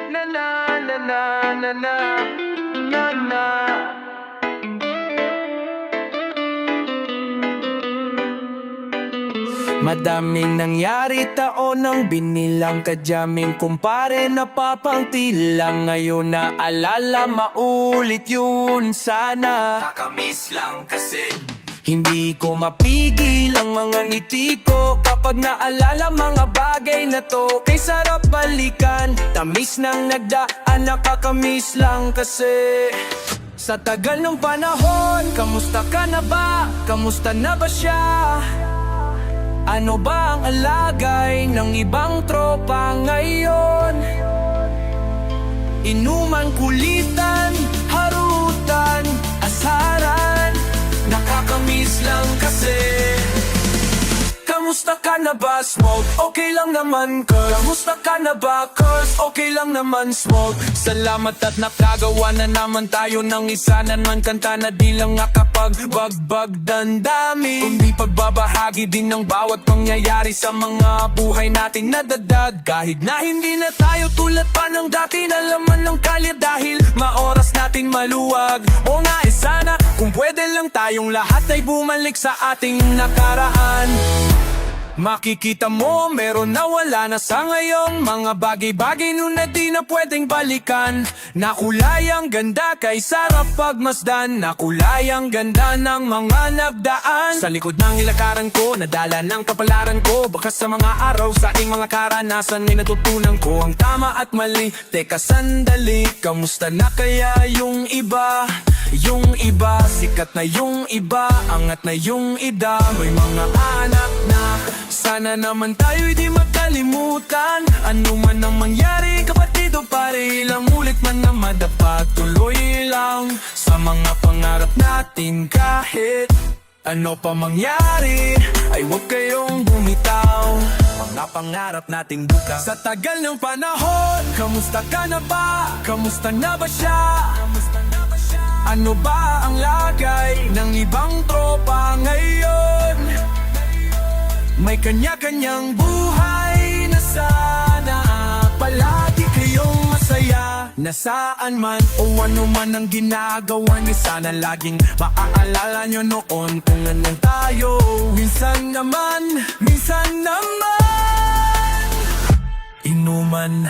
Na na na na na na na na. Madaming nangyari taon nang binilang kadyaming kumpare napapangtilang. Ngayon na alala maulit yun sana. Kakamiss lang kasi hindi ko mapigil ang mga ngiti ko kapag naalala mga bagay na to. Kay sarap balikan, tamis nang nagdaan, nakakamiss lang kasi. Sa tagal ng panahon, kamusta ka na ba? Kamusta na ba siya? Ano ba ang alagay ng ibang tropa ngayon? Inuman, kulitan, harutan, asaran, nakakamiss lang kasi. Kamusta ka na ba, Smoke? Okay lang naman, Curse. Kamusta ka na ba, Curse? Okay lang naman, Smoke. Salamat at nakagawa na naman tayo ng isa naman kanta na di lang nakapagbagbag dandami, kundi pagbabahagi din ng bawat pangyayari sa mga buhay natin nadadad. Kahit na hindi na tayo tulad pa ng dati na laman ng kalye dahil maoras natin maluwag. O nga sana kung pwede lang tayong lahat ay bumalik sa ating nakaraan. Makikita mo meron na wala na sa ngayon, mga bagay-bagay nun na di na pwedeng balikan. Nakulay ang ganda kay sarap pagmasdan, nakulay ang ganda ng mga nagdaan. Sa likod ng ilakaran ko, nadala ng kapalaran ko, baka sa mga araw sa aking mga karanasan ay natutunan ko ang tama at mali. Teka sandali, kamusta na kaya yung iba? Yung iba, sikat na yung iba, angat na yung ida, may mga anak na. Sana naman tayo'y di magkalimutan, ano man ang mangyari kapatid o pare, ilang ulit man na madapat, tuloy lang sa mga pangarap natin. Kahit ano pa mangyari, ay huwag kayong bumitaw, mga pangarap natin bukas. Sa tagal ng panahon, kamusta ka na ba? Kamusta na ba siya? Ano ba ang lagay ng ibang tropa ngayon? May kanya-kanyang buhay na sana palagi kayong masaya. Nasaan man o ano man ang ginagawa niyo, sana laging maaalala nyo noon kung anong tayo. Minsan naman inuman,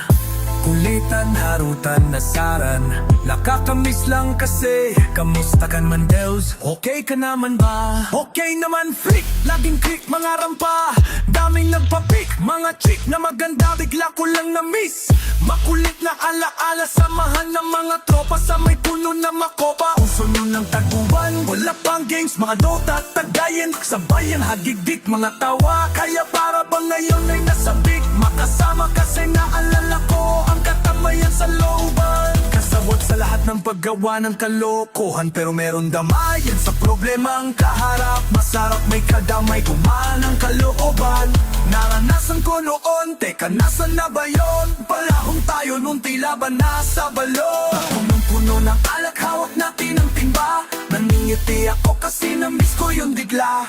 kulitan, harutan, nasaran, nakakamiss lang kasi. Kamusta ka man, Deus? Okay ka naman ba? Okay naman, freak, laging click mga rampa, daming nagpapik, mga chick na maganda bigla ko lang na-miss. Makulit na alaala, samahan ng mga tropa sa may puno na makopa. Uso nyo ng taguan, wala pang games, mga dota, tagayin, sabayan, hagigdik, mga tawa. Kaya para ba ngayon ay nasabik, makasama kasi naalala ko ang katamayan sa looban. Kasawat sa lahat ng paggawa ng kalokohan, pero meron damayan sa problema ang kaharap. Masarap may kadamay, gumaan ang kalooban. Naranasan ko noon, teka nasan na ba yun? Palahong tayo nung tila ba nasa balon. Punong-puno ng alak, hawak natin ang timba. Naningiti ako kasi na-miss ko yung digla.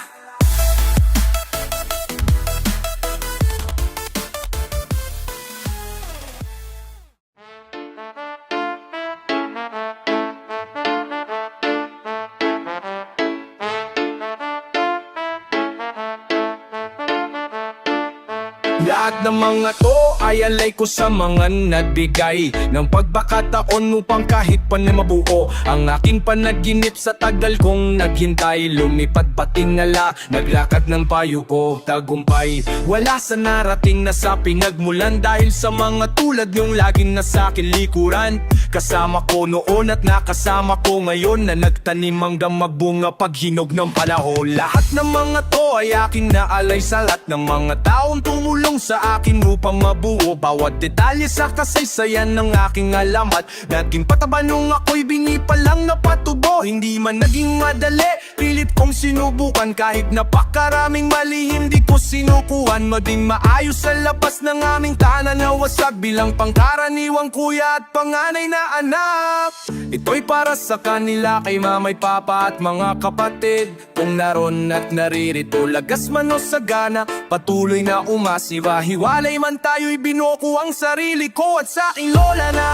Lahat ng mga to ay alay ko sa mga nagbigay ng pagkakataon upang kahit pa na mabuo ang aking panaginip. Sa tagal kong naghintay, lumipad patingala, naglakad ng payo ko tagumpay. Wala sa narating na sa pinagmulan dahil sa mga tulad yung laging nasa akin likuran. Kasama ko noon at nakasama ko ngayon na nagtanim hanggang magbunga paghinog ng panahon. Lahat ng mga to ay aking naalay sa lahat ng mga taong tumulong sa akin upang mabuo bawat detalye sa kasaysayan ng aking alamat. Naging pataba nung ako'y bingi pa lang napatubo, hindi man naging madali, pilit kong sinubukan. Kahit napakaraming mali hindi ko sinukuhan, maging maayos sa labas ng aming tahanan na wasag bilang pangkaraniwang kuya at panganay na na anak. Ito'y para sa kanila kay mamay, papa at mga kapatid. Kung naroon at naririto, lagas man o sagana, patuloy na umasiwa. Hiwalay man tayo'y binuko ang sarili ko at sa aking lola na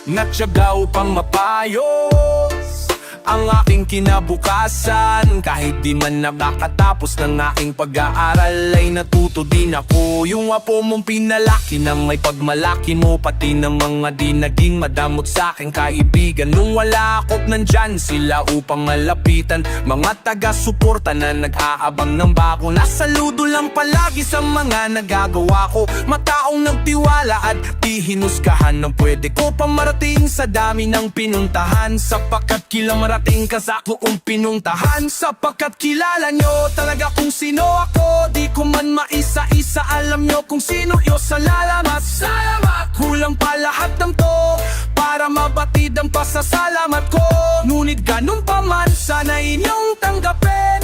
natyaga upang mapayos ang aking kinabukasan. Kahit di man nakatapos ng aking pag-aaral, ay natuto din ako. Yung apo mong pinalaki nang may pagmalaki mo, pati ng mga di naging madamot sa aking kaibigan. Nung wala ako't nandyan sila upang malapitan, mga taga-suporta na nag-aabang ng bako. Nasaludo lang palagi sa mga nagagawa ko, mataong nagtiwala at di hinusgahan ng pwede ko pa marating sa dami ng pinuntahan. Sapagkat marating ka sa buong pinuntahan, sapagkat kilala nyo talaga kung sino ako. Di ko man maisa-isa, alam nyo kung sino yo. Salamat, salamat. Kulang pa lahat ng to para mabatid ang pasasalamat ko. Ngunit ganun pa man, sana inyong tanggapin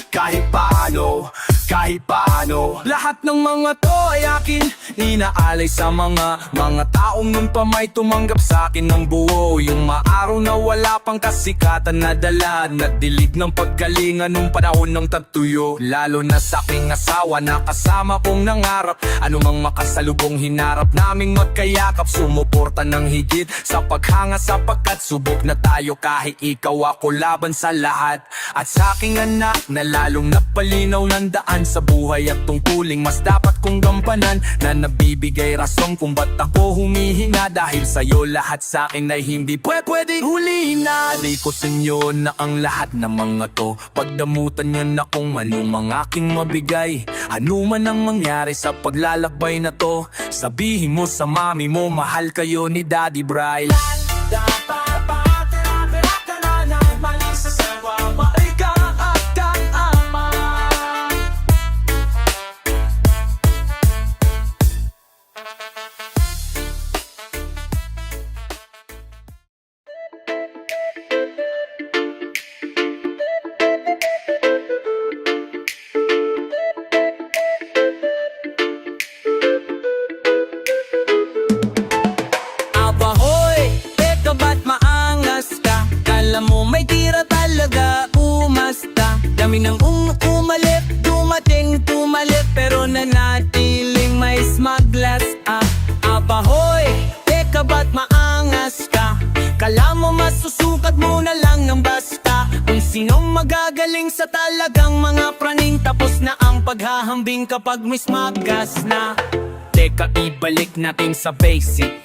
kahit paano, kahit paano. Lahat ng mga to ay akin, inaalay sa mga taong nun pa may tumanggap sa akin ng buo. Yung maaraw na wala pang kasikatan na dala, nadilig ng pagkalinga nung panahon ng tagtuyo. Lalo na sa aking asawa na kasama kong nangarap, anumang makasalubong hinarap naming magkayakap. Sumuporta ng higit sa paghanga sapagkat subok na tayo, kahit ikaw ako laban sa lahat. At sa aking anak na lalong napalinaw ng daan sa buhay at tungkuling mas dapat kong gampanan, na nabibigay rason kung ba't ako humihinga. Dahil sa'yo lahat sa akin ay hindi pwedeng hulihin na. Di ko sa inyo na ang lahat ng mga to, pagdamutan nyo na kung anumang aking mabigay. Ano man ang mangyari sa paglalakbay na to, sabihin mo sa mami mo mahal kayo ni Daddy Bry. Alam mo may tira talaga, umasta. Dami ng umalit, dumating, tumalit, pero nanatiling may smugglers. Abahoy, teka ba't maangas ka? Kala mo masusukat mo na lang ng basta. Kung sinong magagaling sa talagang mga praning, tapos na ang paghahambing kapag may smuggas na. Teka, ibalik natin sa basic.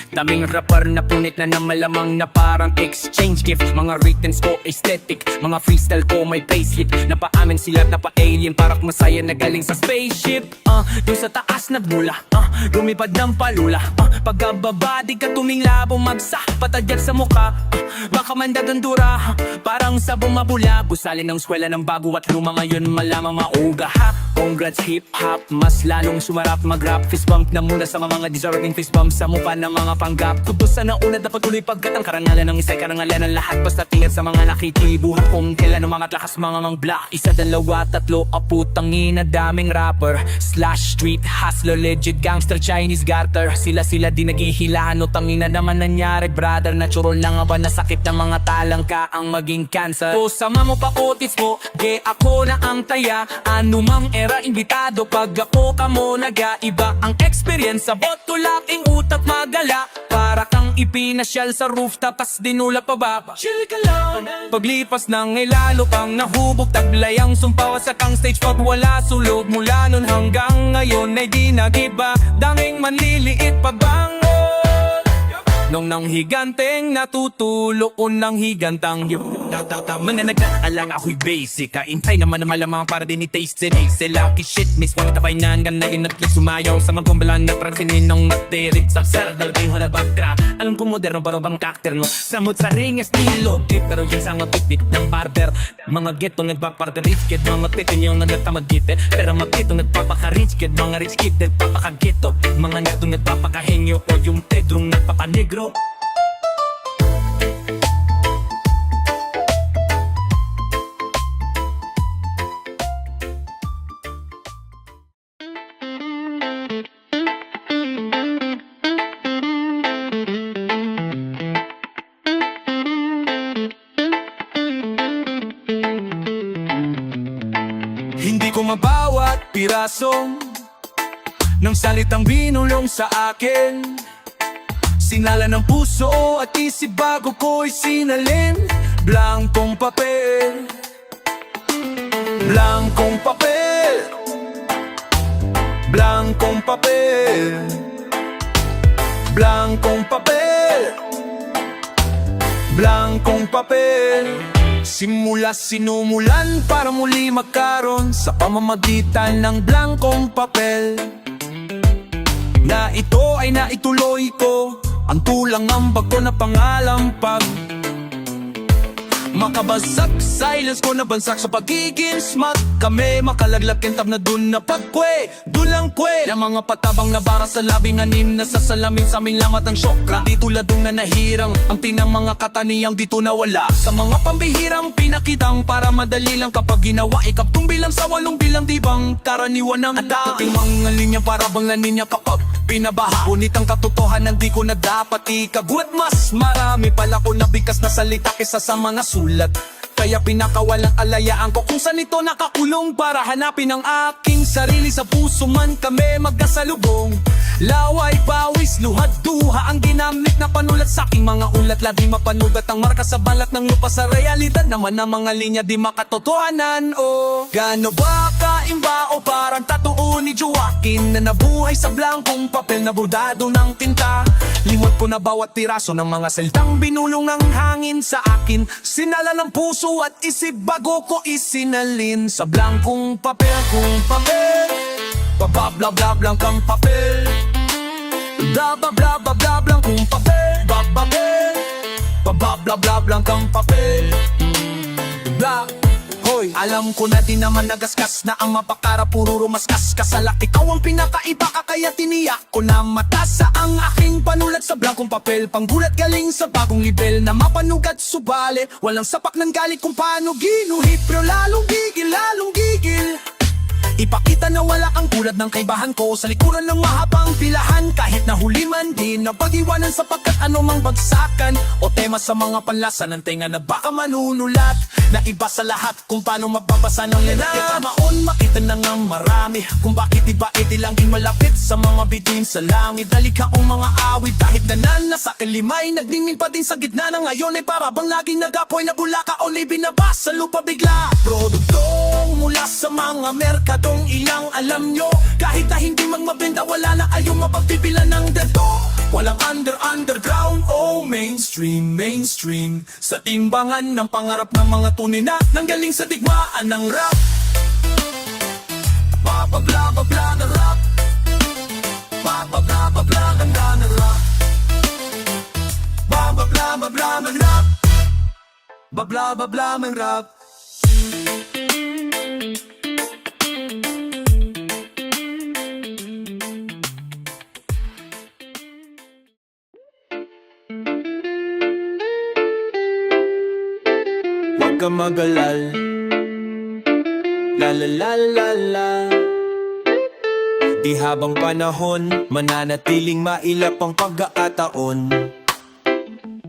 Daming rapper na punit na malamang na parang exchange gift. Mga writtens ko aesthetic, mga freestyle ko may bass hit. Napaamin sila at napa-alien, parang masaya na galing sa spaceship. Yung sa taas nagmula, lumipad ng palula. Pagkababa di ka tumingla, bumagsak patadyag sa mukha. Baka mandagandura, parang sa bumabula. Gusalin ng eskwela ng bago at luma, ngayon malamang mauga ha. Congrats hip-hop, mas lalong sumarap mag-rap. Fist bump na muna sa mga deserving fist bump sa mukha ng mga panggap. Kudos sa nauna dapat tuloy pagkat ang karangalan ng isa'y karangalan ng lahat. Basta tingin sa mga nakikibuhat kung kailan ng mga lakas mga block. Isa, dalawa, tatlo, aputang ina, daming rapper slash street hustler, legit gangster, Chinese garter. Sila di naghihilahan o tangina naman nangyari brother. Natural na nga ba na sakit ng mga talangka ang maging cancer? O sama mo pa kotis mo, ge ako na ang taya. Anumang era imbitado pag ako kamo nag-aiba. Ang experience sa botulaking utak magala. Para kang ipinasyal sa rooftop tas dinula pababa. Chill ka lang. Paglipas ng ilalo pang nahubog, taglay ang sumpawa sa kang stage pag wala sulog. Mula nun hanggang ngayon ay di nagiba, danging manliliit pabangon. Nung nang higanteng natutulo unang higantang mananagdaalang ako'y basic. Kaintay naman na malamang para din i-taste it. Say lucky shit, miss wala tabaynan ka na inatlik sumayaw sa magkumbalan na transinin ng materik. Sa sardal kayo halabag ka. Alam ko moderno pero bang cocktail mo samot sa ring estilo tip, pero yan sa mga tipit ng barber. Mga ghetto nagpaparte rich kid, mga titin yung nagtamagite. Pero mga ghetto nagpapaka-rich kid, mga rich kid nagpapaka-ghetto. Mga neto nagpapaka-henyo o yung tedrong nagpapanegro. bawat piraso ng salitang binulong sa akin. Sinala ng puso at isip bago ko'y sinalin. Blankong papel, blankong papel, blankong papel, blankong papel, blankong papel. Simula sinumulan para muli magkaroon sa pamamagitan ng blankong papel. Na ito ay naituloy ko, ang tulang ng bago na pangalan pag makabasag, silence ko nabansak sa pagiging smart. Kami makalaglag kintab na dun na pagkwe, dulang kwe. Yung mga patabang na bara sa labing anim na sa salamin sa aming lamat ng syokra. Di tuladong na nahirang ang tinang mga kataniyang dito nawala. Sa mga pambihirang pinakitang para madali lang kapag ginawa. Ikaptong bilang sa walong bilang di bang karaniwan ng ada. Ating mga linya para bang laninya kapag pinabaha. Ngunit ang katotohanan di ko na dapat ikagwat. Mas marami pala ko nabigas na salita kesa sa mga sulat. Kaya pinakawalang alayaan ko kung saan ito nakakulong para hanapin ang aking sarili. Sa puso man kami magkasalubong. Laway, pawis, luhad, duha ang ginamit na panulat sa aking mga ulat. Lagi mapanugat ang marka sa balat ng lupa. Sa realidad naman ang mga linya di makatotohanan. O gaano ba kaimba o parang tatuo ni Joaquin na nabuhay sa blankong papel na bordado ng tinta. Liwat ko na bawat tiraso ng mga salitang binulong ng hangin sa akin. Sinala ng puso at isip bago ko isinalin sa blankong papel. Kung papel, bababla blankang papel, bla blankong papel, bababel, bababla blankang papel, bla. Hoy, alam ko na di naman nagaskas na ang mapakara puro rumaskas kasalak. Ikaw ang pinakaiba ka kaya tiniyak ko na matasa ang aking panulat sa blankong papel. Panggulat galing sa bagong libel na mapanugat subale. Walang sapak ng galit kung paano ginuhit pero lalong gigil. Ipakita na wala ang tulad ng kaibahan ko sa likuran ng mahabang pilahan. Kahit na huli man din na pag-iwanan sapagkat anumang bagsakan o tema sa mga panlasa ng tenga na baka manunulat na iba sa lahat kung paano mababasa ng lena. Maon makita na nga marami kung bakit iba itilangin malapit sa mga bituin sa langit. Dalikaong mga awit kahit nanan sa kalimay nagdingin pa din sa gitna na ngayon ay para bang laging nagapoy na bulaka o binabas sa lupa bigla. Produktong mula sa mga merkado ilang alam nyo. Kahit na hindi magmabenta wala na kayong mapagpipilan ng dato. Walang underground o mainstream sa timbangan ng pangarap ng mga tunay na nanggaling sa digmaan ng rap. Bababla na rap, bababla ganda ng rap, bababla ng rap, babla ng rap. Huwag ka mag-alal, la la la la la. Di habang panahon, mananatiling mailap ang pagkakataon.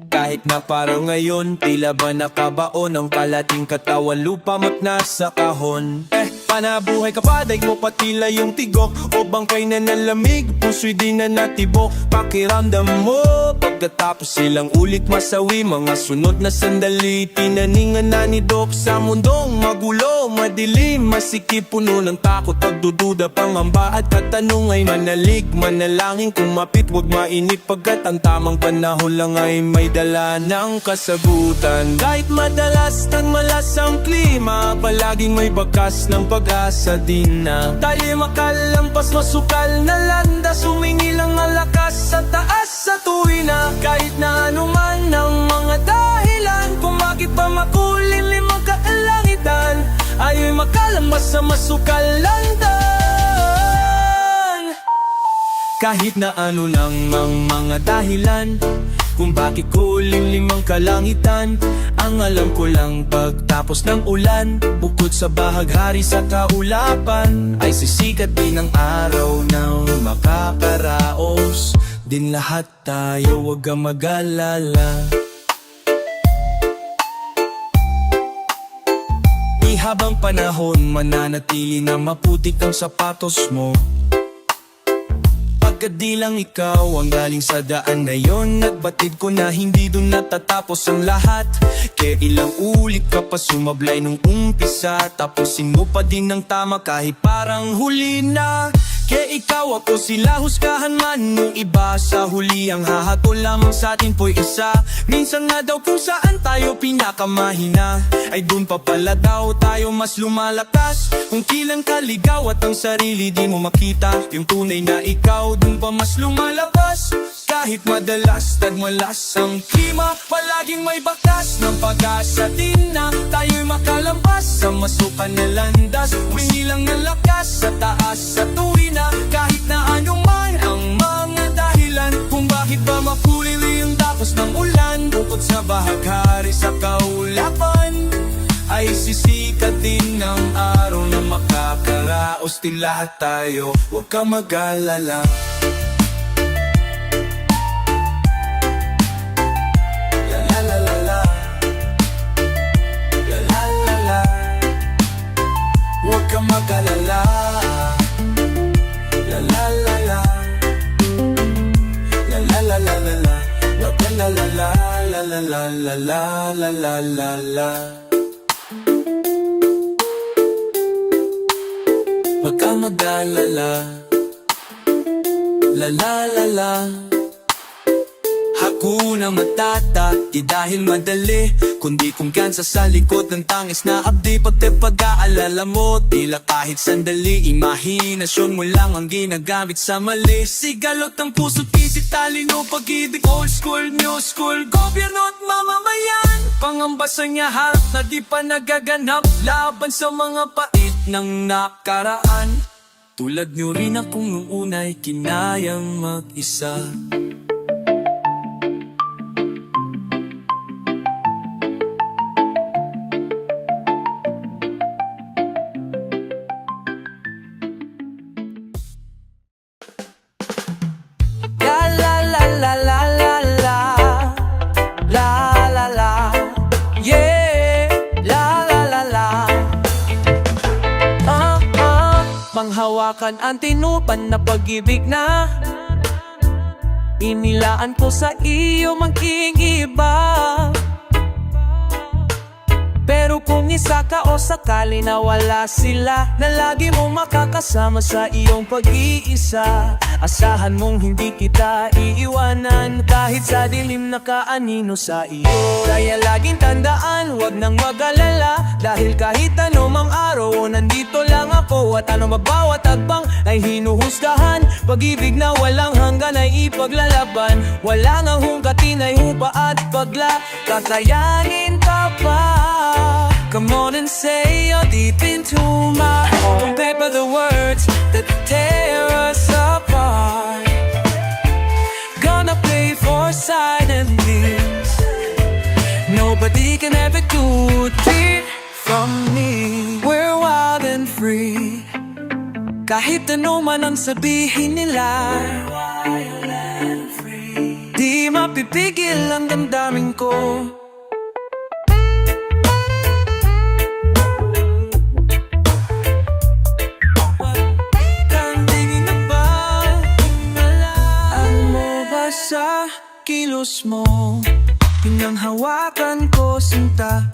Kahit na parang ngayon, tila ba nakabaon ang kalating katawan lupa mat nasa kahon. Panabuhay ka pa, daig mo patila yung tigok o bangkay na nalamig, puso'y di na natibok. Pakiramdam mo, pagkatapos silang ulit masawi. Mga sunod na sandali, tinaningan na ni Doc. Sa mundong magulo, madilim, masikip, puno ng takot, pagdududa, pangamba at katanong ay manalig, manalangin kung mapit, wag mainit pagkat ang tamang panahon lang ay may dala ng kasagutan. Kahit madalas ng malas ang klima, palaging may bakas ng pag-asa din na tayo makalampas, masukal na landas, humingi lang ang lakas sa taas sa tuwina. Kahit na anuman ang mga dahilan kung bakit pa makulin limang kaalangitan, ayo'y makalampas sa masukal landan. Kahit na ano nang mga dahilan kung bakit kuling limang kalangitan, ang alam ko lang pagtapos ng ulan, bukod sa bahaghari sa kaulapan, ay sisikat din ang araw ng makakaraos. Din lahat tayo, wag kang mag-alala. Habang panahon, mananatili na maputik ang sapatos mo. Pagkadilang ikaw ang galing sa daan na yon, nagbatid ko na hindi dun natatapos ang lahat. Kaya ilang ulit ka pa sumablay nung umpisa, tapusin mo pa din ng tama kahit parang huli na. Kaya ikaw ako sila husgahan man nung iba, sa huli ang hahatol lamang sa atin po'y isa. Minsan nga daw kung saan tayo pinakamahina, ay dun pa pala daw tayo mas lumalakas. Kung kilang kaligaw at ang sarili di mo makita, yung tunay na ikaw dun pa mas lumalabas. Kahit madalas tagmalas ang klima, palaging may bakas ng pag-asa din na tayo'y makalampas sa masukan na landas. Wingi lang ng lakas sa taas sa tuwin na kahit na anuman ang mga dahilan kung bakit ba makulili yung tapos ng ulan. Bukod sa bahaghari sa kaulapan, ay sisikat din ng araw na makakaraos din lahat tayo. Huwag kang mag-alala. Huwag kang mag-alala. La la la la. La la la la la la. La la la la la la la la la la la la. Huwag kang mag-alala. La la la la. Hakuna Matata, di dahil madali, kundi kumpiyansa sa likod ng tangis na abdi. Pati pag-aalala mo, tila kahit sandali, imahinasyon mo lang ang ginagamit sa mali. Sigalot ng puso't isip, talino, pag-ibig, old school, new school, gobyerno at mamamayan. Pangambasa niya harap na di pa nagaganap, laban sa mga pait ng nakaraan. Tulad niyo rin akong nung una'y kinayang mag-isa. Panghawakan ang tinupan na pag-ibig na inilaan ko sa iyo mag-iiba. Pero kung isa ka o sakali na wala sila, na lagi mong makakasama sa iyong pag-iisa, asahan mong hindi kita iiwanan kahit sa dilim na kaanino sa iyo. Kaya laging tandaan, wag nang mag-alala, dahil kahit anumang araw nandito lang ako. At ano mabawat agbang ay hinuhusgahan, pag-ibig na walang hanggan ay ipaglalaban. Wala nga hungkatin ay hupa at pagla, kakayanin ka pa. Come on and say you're deep into my heart. Don't paper the words that tear us apart. Gonna play for silently. Nobody can ever do it from me. We're wild and free. Kahit ano man ang sabihin nila, we're wild and free. Di mapipigil ang damdamin ko. Sa kilos mo, pinanghawakan ko sinta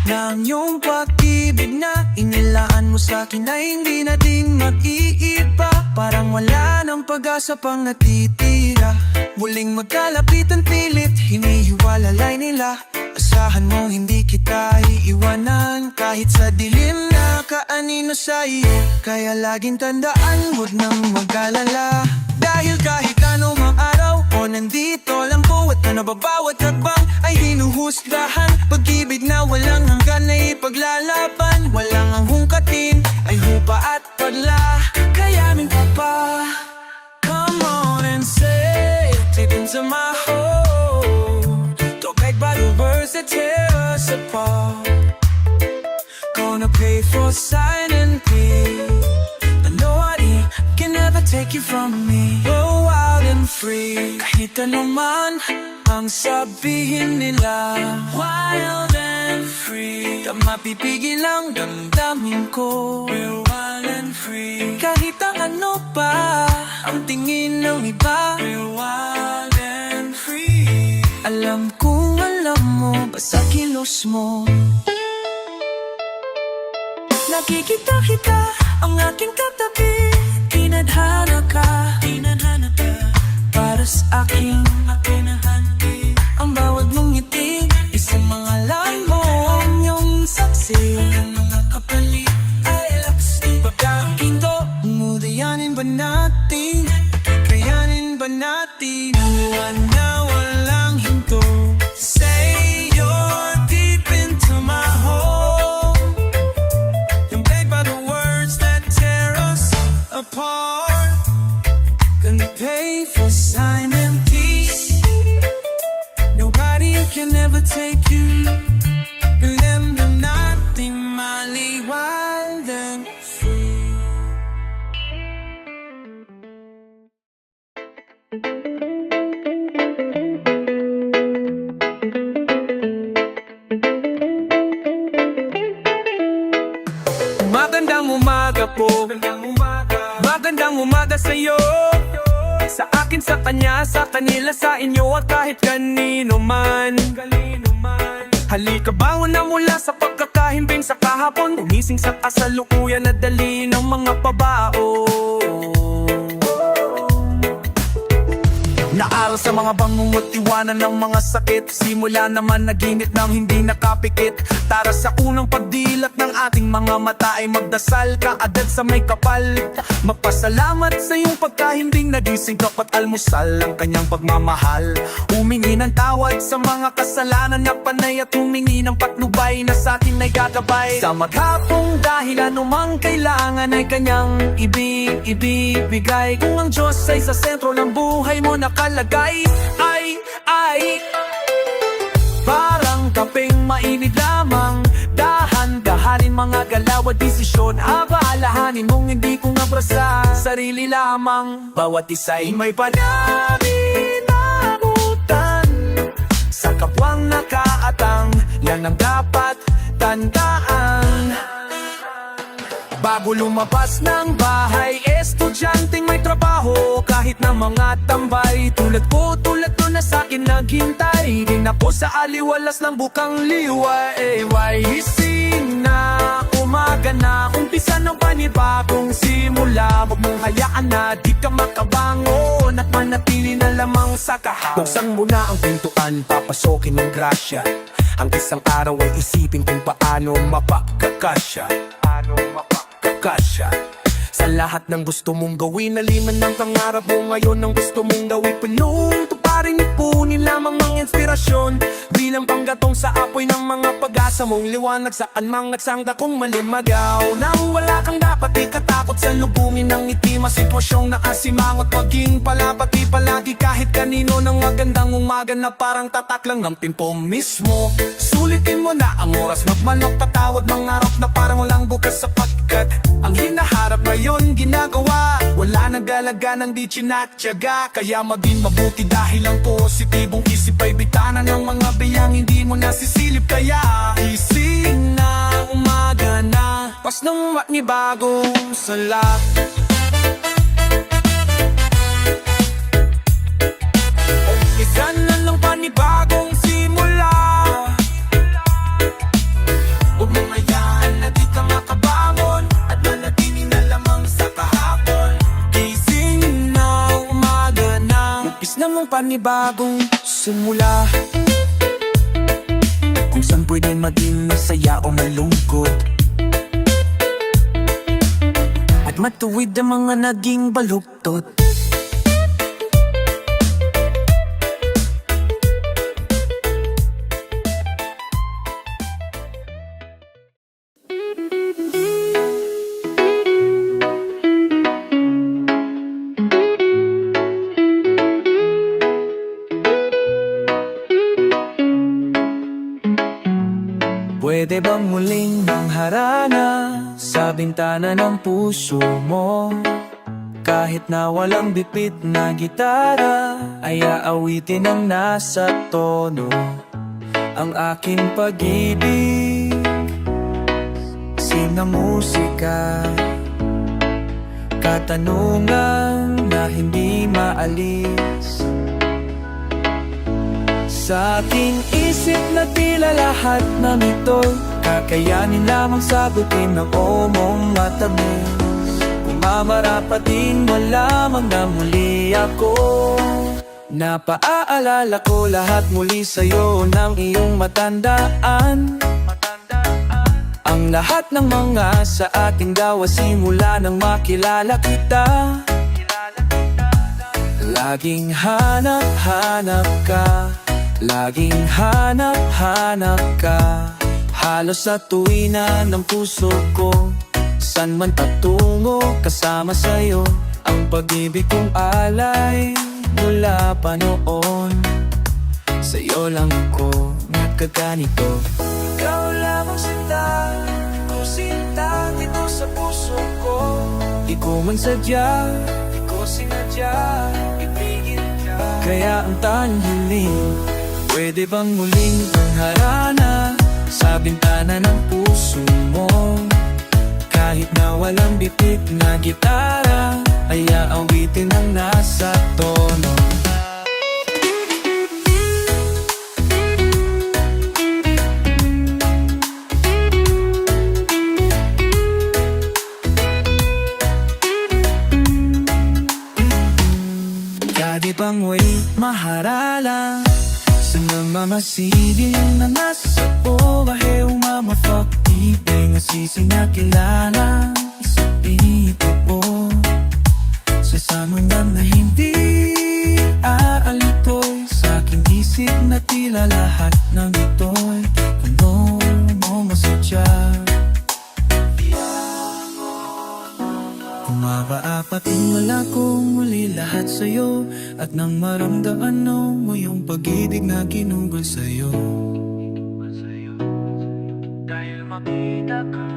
ng iyong pag-ibig na inilaan mo sa akin na hindi natin mag-iiba. Parang wala ng pag-asa pang natitira, muling magkalapit ang pilit, hinihiwalalay nila. Asahan mo hindi kita iiwanan kahit sa dilim na kaanino sa iyo. Kaya laging tandaan, huwag nang mag-alala, dahil kahit anumang araw o nandito lang po at na nababawat hakbang ay hinuhusgahan. Pag-ibig na walang hanggan ay ipaglalaban. Walang ang hungkatin ay hupa at pagla, kakayanin ka pa. Come on and say it into my heart. Don't beg by the words that tear us apart. Gonna pay for silently. Nobody can ever take you from me. We're wild and free. Kahit ano man ang sabihin nila, wild and and free. Di mapipigil ang damdamin ko. We're wild and free. Kahit ang ano pa ang tingin ng iba, We're wild and free. alam kong alam mo basta kilos mo. Nakikita kita ang aking katabi, tinadhana ka, para sa aking Pinahandi. ang bawat mong ngiti, isang mga mo ang iyong saksi. Mga kapalit ay laksi. Pagkakinto, umudayanin ba natin? Kayanin ba natin? Buwan na walang hinto. Say you're deep into my home. Don't beg by the words that tear us apart. Gonna pay for silent peace. Nobody can ever take you. Alam na natin maliwanag and free. Magandang umaga po. Magandang umaga sa'yo. Sa akin, sa kanya, sa kanila, sa inyo at kahit kanino man. Halika bangon na mula sa pagkakahimbing sa kahapon, gumising sa kasalukuyan at dali ng mga pabao. Naaral sa mga bangungot, iwanan ng mga sakit. Simula naman naginit ng hindi nakapikit. Tara sa unang pagdilat ng ating mga mata ay magdasal ka agad sa may kapal. Magpasalamat sa iyong pagkahimbing, nagising kapat almusal ang kanyang pagmamahal. Humingi ng tawad sa mga kasalanan na panay at humingi ng patnubay na sa atin ay gagabay. Sa maghapong dahil anumang kailangan ay kanyang ibibigay. Kung ang Diyos ay sa sentro ng buhay mo nakalagay, ay parang kapeng mainit lamang. Dahan-dahanin mga galaw at desisyon, abaalahanin mong hindi kong abrasa sarili lamang. Bawat isa'y may pananagutan sa kapwang nakaatang, yan ang dapat tandaan. Bago lumabas ng bahay, estudyanteng may trabaho, kahit na mga tambay. Tulad ko na sa akin naghintay, din ako sa aliwalas ng bukang liway. Gising na, umaga na, umpisa ng panibagong simula. Huwag mong hayaan na di ka makabangon at manatili na lamang sa kahapon. Buksan mo na ang pintuan, papasokin ng grasya. Ang isang araw ay isipin kung paano mapagkakasya. Sa lahat ng gusto mong gawin, naliman ng pangarap mo. Ngayon ang gusto mong gawin, punong tuparing ipunin lamang ng inspirasyon. Bilang panggatong sa apoy ng mga pag-asa mong liwanag, saan mga sangga kong malimagaw. Nang wala kang dapat ikatakot sa lubungin ng itima, sitwasyong nakasimangot, maging palapati palagi kahit kanino. Ng magandang umaga na parang tatak lang ng tempo mismo. Sulitin mo na ang oras, magmanok, tatawad, mangarap na parang walang bukas, sapagkat ang hinaharap ngayon ginagawa. Wala nang galaga ng di tsinatyaga, kaya maging mabuti dahil ang positibong isip ay bitana ng mga biyang hindi mo nasisilip. Kaya ising na, umaga na, pas ng bagong salak. Isa na lang panibagong simula. Huwag mong hayaan na di ka makabangon at manatili na lamang sa kahapon. Gising na, umaga na, umpis na mong panibagong simula. Kung saan pwede maging masaya o malungkot, at matuwid ang mga naging baluktot. Pwede bang muling mangharana sa bintana ng puso mo? Kahit na walang bipit na gitara, ay aawitin ang nasa tono. ang aking pag-ibig. Sinamusika, katanungan na hindi maalis sa aking isip na tila lahat ng ito'y kakayanin lamang sagutin ng omong matamis. Pumamarapat din mo lamang na muli ako. Napaaalala ko lahat muli sa'yo ng iyong matandaan. Ang lahat ng mga sa ating gawa simula nang makilala kita. Laging hanap-hanap ka, laging hanap-hanap ka. Halos sa tuwina ng puso ko, san man patungo kasama sa'yo. Ang pag-ibig kong alay mula pa noon, sa'yo lang ko nagkaganito. Ikaw lamang sinta, o sinta dito sa puso ko. Di ko man sadya, di ko sinadya, ibigin ka. Kaya ang tanghiling, pwede bang muling pangharana sa bintana ng puso mo? Kahit na walang bitik na gitara, ay aawitin ang nasa tono. Di bang may maharala sa namamasigil na nasa buhay umamafakti ngasising nakilala sa pipo mo sa samangan na hindi aalitoy sa aking isip na tila lahat ng ito'y ano mo masadya. Umabaapating wala kong muli lahat sa'yo, at nang maramdaman mo yung pag-ibig na ginugol sa'yo. Dahil makita ka,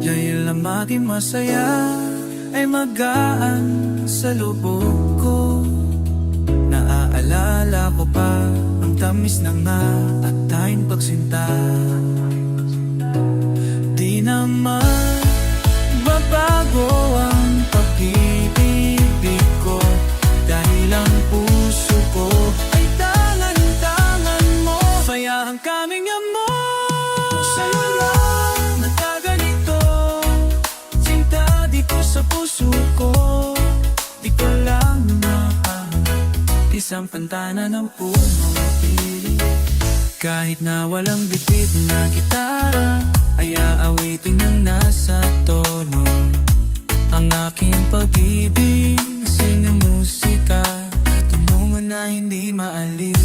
dahil lang maging masaya, ay magaan sa lubog ko. Naaalala ko pa ang tamis ng nga at tayong pagsinta. Di naman bago ang pag-ibig ko, dahil ang puso ko ay tangan-tangan mo. Kaya ang kaming amor sa'yo lang nagkaganito. Sinta dito sa puso ko, di ko lang isang pantana ng puno pili. Kahit na walang bitbit na gitara, ay aawitin ng nasa tono. Ang aking pag-ibig, sinamusika, tulungan na hindi maalis.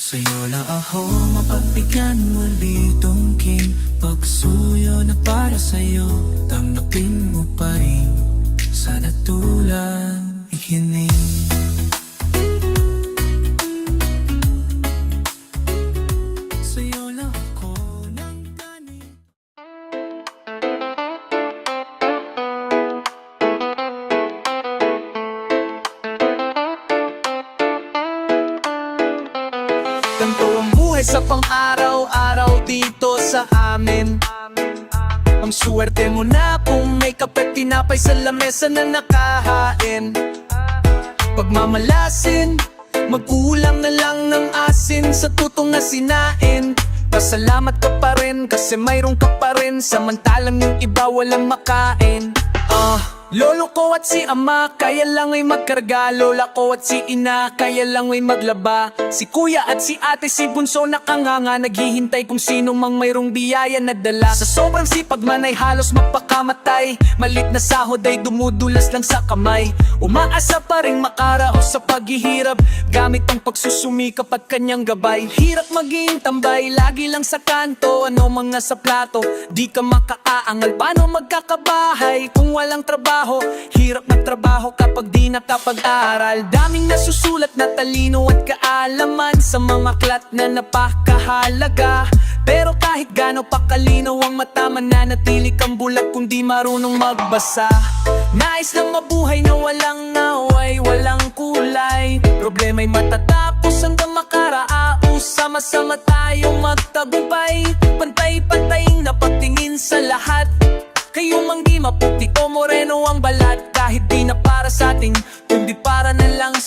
Sa'yo lang ako mapagbigyan muli tungking pagsuyo na para sa'yo. Tanggapin mo pa rin, sana tulang ikinig. Ganito ang buhay sa pang-araw-araw dito sa amin. Ang swerte mo na kung may kape't tinapay sa lamesa na nakahain. Pagmamalasin, mag-ulam na lang ng asin sa tutong na sinain. Pasalamat ka pa rin kasi mayroon ka pa rin, samantalang yung iba walang makain. Lolo ko at si ama, kaya lang ay magkarga. Lola ko at si ina, kaya lang ay maglaba. Si kuya at si ate, si bunso nakanganga, naghihintay kung sino mang mayroong biyaya na dala. Sa sobrang sipag man ay halos magpakamatay, malit na sahod ay dumudulas lang sa kamay. Umaasa pa rin makaraos sa paghihirap, gamit ang pagsusumikap at kanyang gabay. Hirap maging tambay, lagi lang sa kanto, ano mga sa plato, di ka makaaangal. Paano magkakabahay kung walang trabaho? Hirap magtrabaho kapag di nakapag-aral. Daming nasusulat na talino at kaalaman sa mga aklat na napakahalaga. Pero kahit gaano pa kalinaw ang mata, mananatili kang bulag kung di marunong magbasa. Nais lang mabuhay na walang away, walang kulay. Problema'y matatapos hanggang makaraos, sama-sama tayong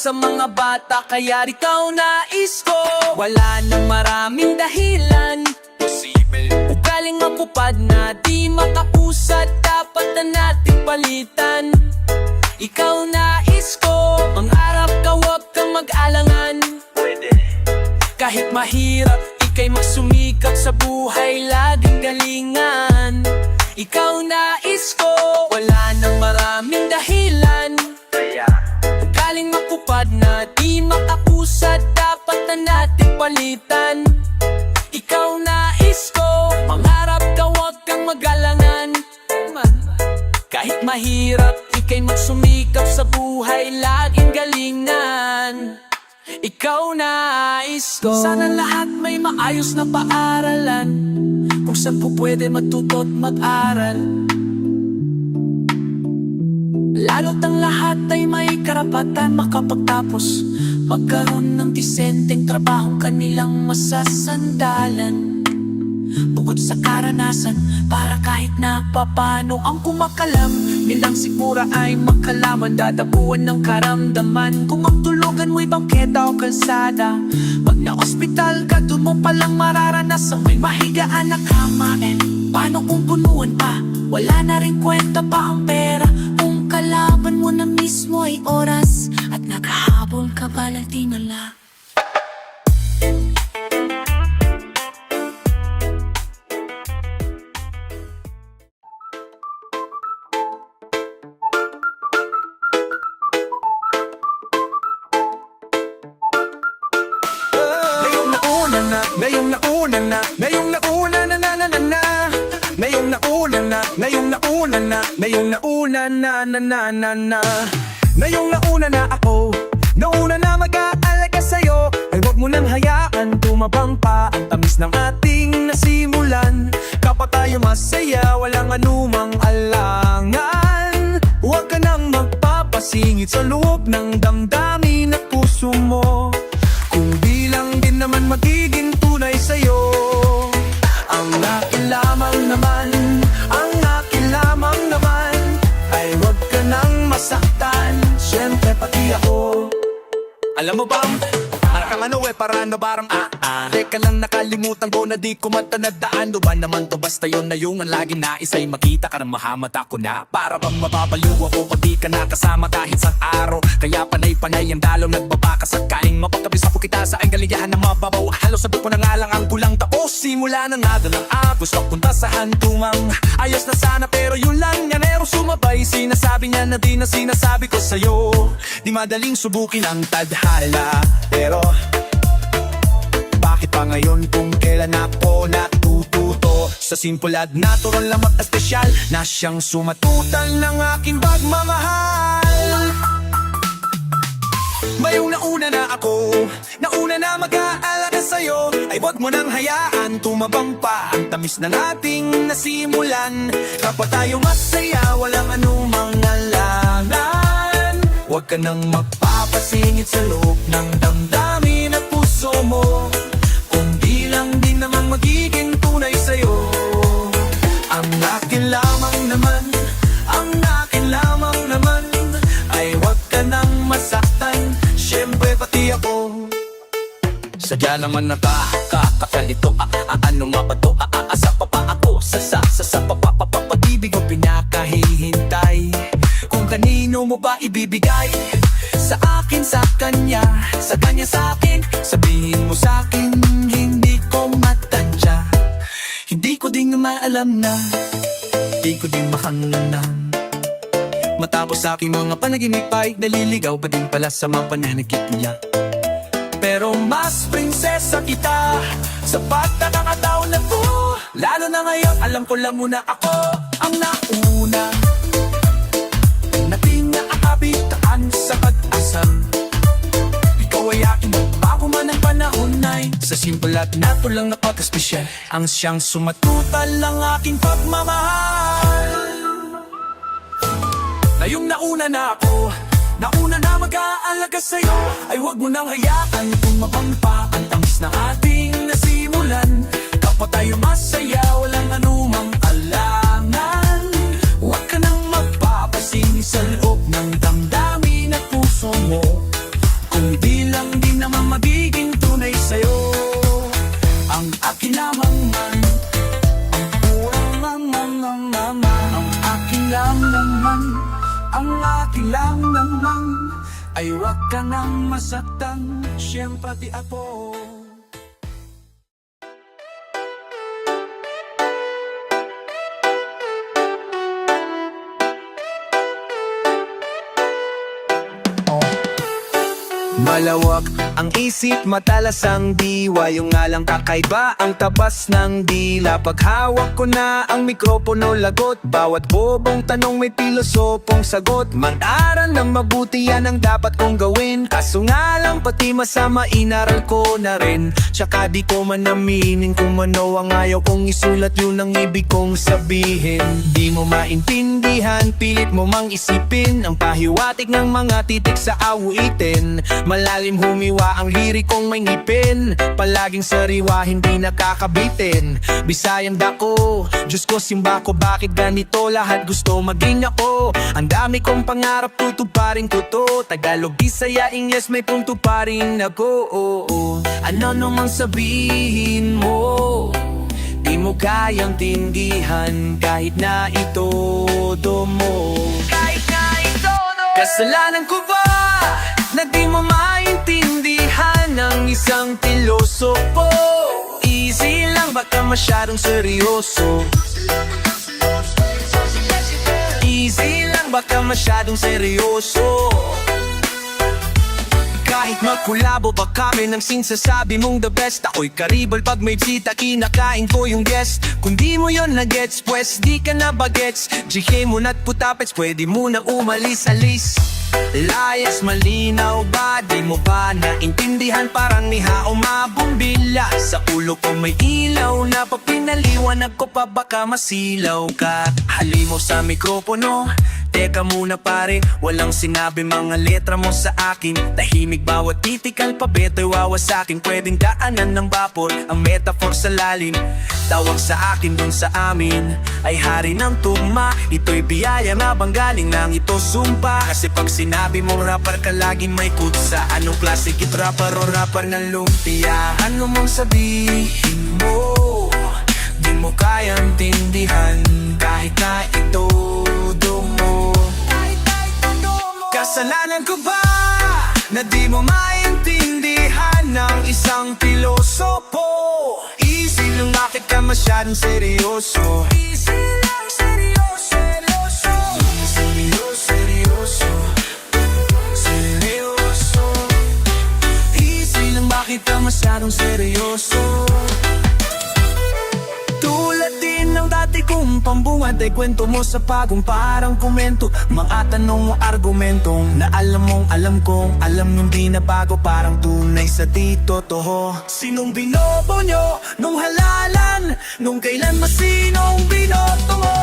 sa mga bata, kaya ikaw nais ko. Wala nang maraming dahilan, ugaling mapupad na di makapusat, dapat na nating palitan. Ikaw nais ko, mangarap ka, huwag kang mag-alangan. Kahit mahirap, ika'y magsumikap sa buhay, laging galingan. Ikaw nais ko, wala nang maraming dahilan, ugaling makupad na di makapusat, dapat na nating palitan. Ikaw nais ko, mangarap ka, huwag kang mag-alangan. Kahit mahirap, ika'y magsumikap sa buhay, laging galingan. Ikaw nais ko, sana lahat may maayos na paaralan, kung saan po pwede matuto at mag-aral. Lalo't ang lahat ay may karapatan makapagtapos, magkaroon ng disenteng trabahong kanilang masasandalan. Bukod sa karanasan, para kahit na papano ang kumakalam, nilang sigura ay makalaman, dadabuan ng karamdaman. Kung ang tulugan mo'y bangketa o kalsada, pag na-ospital ka, doon mo palang mararanasan may mahigaan na kama. Paano kung punuan pa, wala na rin kwenta pa ang pera, kung kalaban mo na mismo ay oras, at naghahabol ka pala tinala. Ngayong nauna na, ngayong nauna na na na na na. Ngayong nauna na, ngayong nauna na, ngayong nauna na na na na na. Ngayong nauna na ako, nauna na mag-aalaga sa'yo, ay huwag mo nang hayaan tumabang pa ang tamis ng ating nasimulan. Kapag tayo masaya, walang anumang alangan. Huwag ka nang magpapasingit sa loob ng damdamin at puso mo, kung bilang din naman magiging tunay sa'yo. Ang akin lamang naman, ang akin lamang naman, ay huwag ka nang masaktan, syempre pati ako. Alam mo bang, para kang ano para na barang teka lang, nakalimutan ko na di ko matanadaan. Do ba naman to, basta yun na yung ang laging nais ay makita ka ng mahamat ako na. Para bang mapapaliw ako pag di ka nakasama kahit sa araw. Kaya panay-panay ang dalaw, nagbabaka sakaling mapagkabis ako kita sa ang galigahan na mababaw. Halos sabi ko na nga lang ang kulang tapos, simula na nga doon ang gusto punta sa hantumang ayos na sana, pero yun lang yan erong sumabay. Sinasabi niya na di na sinasabi ko sa'yo, di madaling subukin ang tadhana. Pero bakit pa ngayon kung kailan ako natututo sa simple at natural lang at espesyal na siyang sumatutal ng aking pagmamahal. Ngayong nauna na ako, nauna na mag-aalaga sa'yo, ay huwag mo nang hayaan tumabang pa ang tamis na nating nasimulan. Kapag tayo masaya, walang anumang alangan. Huwag ka nang magpapasingit sa loob ng damdamin at puso mo, kung bilang din naman magiging tunay sa'yo. Ang akin lamang naman, ang akin lamang naman, ay huwag ka nang masaktan, syempre pati ako. Sadya naman nakakakalito, ano nga ba to? Aasa pa pa ako sa papapapag-ibig mo pinakahihintay. Kung kanino mo ba ibibigay? Sa akin, sa kanya, sa kanya sa akin. Sabihin mo sa akin, hindi ko matansya. Hindi ko din naman alam na, hindi ko din mahanganan. Matapos sa aking mga panaginip ay naliligaw pa din pala sa mga pananagip niya. Pero mas prinsesa kita sa pagkakataon na to, lalo na ngayon alam ko lang muna ako ang nauna. Nating naabitaan sa pag-asam, ikaw ay aking bago man ang panahon ay sa simple at natural na pagkaspesyal, ang siyang sumatutal ng aking pagmamahal. Ngayong nauna na ako, nauna na mag-aalaga sa'yo, ay huwag mo nang hayaan tumabang pa ang tamis na ating nasimulan. Kapag tayo masaya, walang anumang alangan. Huwag ka nang magpapasing sa loob ng damdamin at puso mo, ay wag ka nang masaktan, siyang pati ako. Malawak ang isip, matalas ang diwa. Yung nga lang kakaiba ang tabas ng dila. Paghawak ko na ang mikropono, lagot. Bawat bobong tanong may pilosopong sagot. Mag-aral ng mabuti, yan ang dapat kong gawin. Kaso nga lang pati masama, inaral ko na rin. Tsaka di ko man aminin kung ano ang ayaw kong isulat. Yun ang ibig kong sabihin. Di mo maintindihan, pilit mo mang isipin ang pahiwatig ng mga titik sa awitin. Malalim humiwa ang lirikong may ngipin. Palaging sariwa, hindi nakakabitin. Bisayang dako, Diyos ko simba ko, bakit ganito lahat gusto maging ako? Ang dami kong pangarap, tutuparin ko to. Tagalog, Bisaya, Ingles, may punto pa rin ako. Ano namang sabihin mo, di mo kayang tindihan kahit na itodo mo. Kahit na itodo, kasalanan ko ba na di mo maintindihan ang isang pilosopo? Easy lang, baka masyadong seryoso. Easy lang, baka masyadong seryoso. Kahit magkulabo pa kami ng sinsasabi mong the best. Ako'y karibal pag may bisita, kinakain ko yung guest. Kung di mo yon na-gets, pues di ka na bagets. GK mo na't putapets, pwede mo na umalis-alis. Layas, malinaw ba? Di mo ba naintindihan? Parang niha o mabumbila. Sa ulo ko may ilaw na papinaliwanag ko pa, baka masilaw ka. Halimaw sa mikropono, teka muna pare, walang sinabi mga letra mo sa akin. Tahimik bawat titik, alpabeto'y wawasakin. Pwedeng daanan ng vapor, ang metaphor sa lalim. Tawag sa akin dun sa amin ay hari ng tugma. Ito'y biyaya na bang galing lang ito sumpa. Kasi pag sinabi mong rapper ka, laging may kutsa. Anong klase git rapper o rapper ng lumpia? Ano mong sabihin mo, di mo kayang tindihan kahit na itodo mo. Kasalanan ko ba na di mo maintindihan ng isang pilosopo? Easy lang, bakit ka masyadong seryoso? Easy lang, seryoso, seryoso. Seryoso, seryoso. Easy lang, bakit ka masyadong seryoso? Tulad din ng dati kong pambungad ay kwento mo sa pagong parang komento. Mga tanong mo argumentong na alam mong alam kong alam nung di na bago, parang tunay sa di totoo. Sinong binobo nyo nung halalan? Nung kailan masinong binoto mo?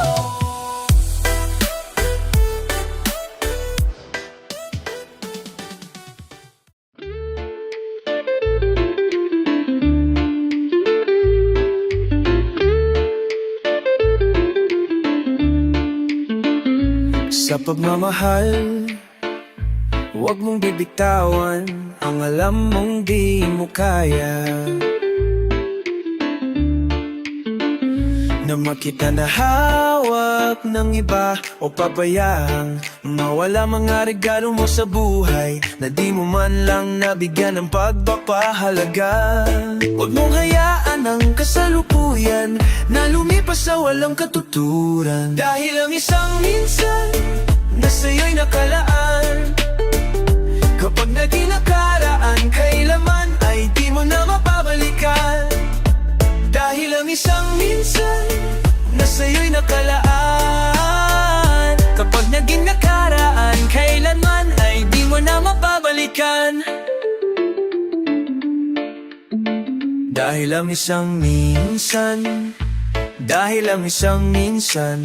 Sa pagmamahal, huwag mong bibitawan ang alam mong di mo kaya. Na makita na hawak ng iba o pabayaan mawala mga regalo mo sa buhay na di mo man lang nabigyan ng pagpapahalaga. Huwag mong hayaan ang kasalukuyan na lumipas sa walang katuturan. Dahil ang isang minsan na sa'yo'y nakalaan, kapag naging nakaraan, kailaman ay di mo na mapabalikan. Dahil ang isang minsan na sa'yo'y nakalaan, kapag naging nakaraan, kailanman ay di mo na mapabalikan. Dahil ang isang minsan, dahil ang isang minsan,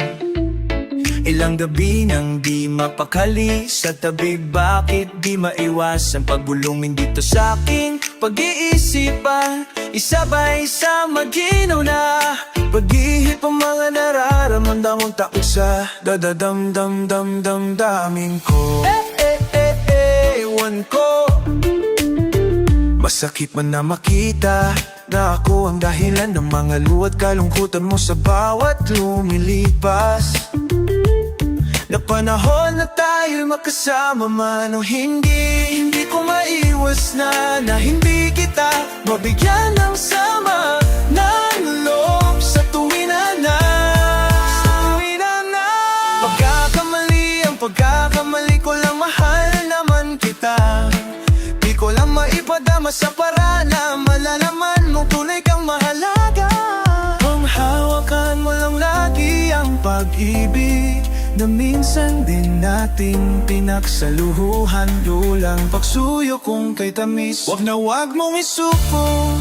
ilang gabi nang di mapakali sa tabi. Bakit di maiwasan pagbulungin dito sa aking pag-iisipan? Isabay sa maginaw na pag-ihip ang mga nararamdamang takot sa dadadam-dam-dam-dam-damin ko. Ewan ko, masakit man na makita na ako ang dahilan ng mga luha at kalungkutan mo sa bawat lumilipas. Na panahon na tayo makasama man o hindi. Hindi ko maiwas na hindi kita mabigyan ng sama ng loob sa tuwina na. Pagkakamali ko lang, mahal naman kita. Di ko lang maipadama sa para na malalaman mong tunay kang mahalaga. Ang hawakan mo lang lagi ang pag-ibig na minsan din nating pinagsaluhan. Dulang pagsuyo kung kay tamis, wag na wag mong isuko.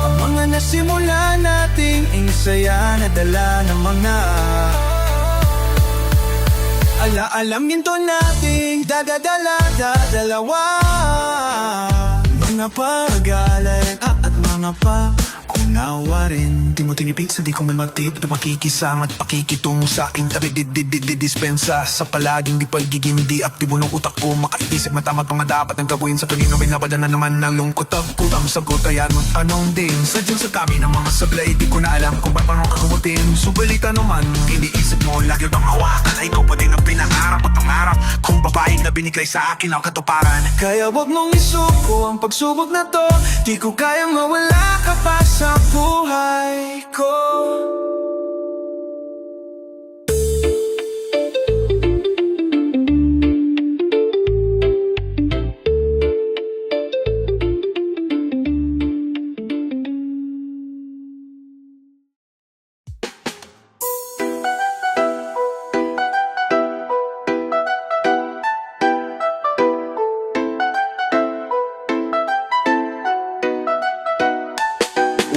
Ang mga nasimula nating insaya na dala ng mga alaalamin to nating dadalawa. Mga pag-alala at mga unawa rin. Di mo tinipid sa di ko may matip na makikisama at pakikitungo sa aking tabi dispensa sa palaging di pagiging di aktibo ng utak ko. Makaisip matama pa nga dapat ang gawin sa kanino binabada na naman ng lungkot. Ang kutang sagot kaya nun anong din sadyang sa kami ng mga sablay. Di ko na alam kung ba't parang kakamutin. Subalita naman iniisip mo lagi bang hawakan ay ikaw pa din ang pinangarap at pangarap kung babaeng na biniglay sa akin ang katuparan. Kaya wag mong isuko ang pagsubok na to. Di ko kayang mawala ka pa sa buhay ko.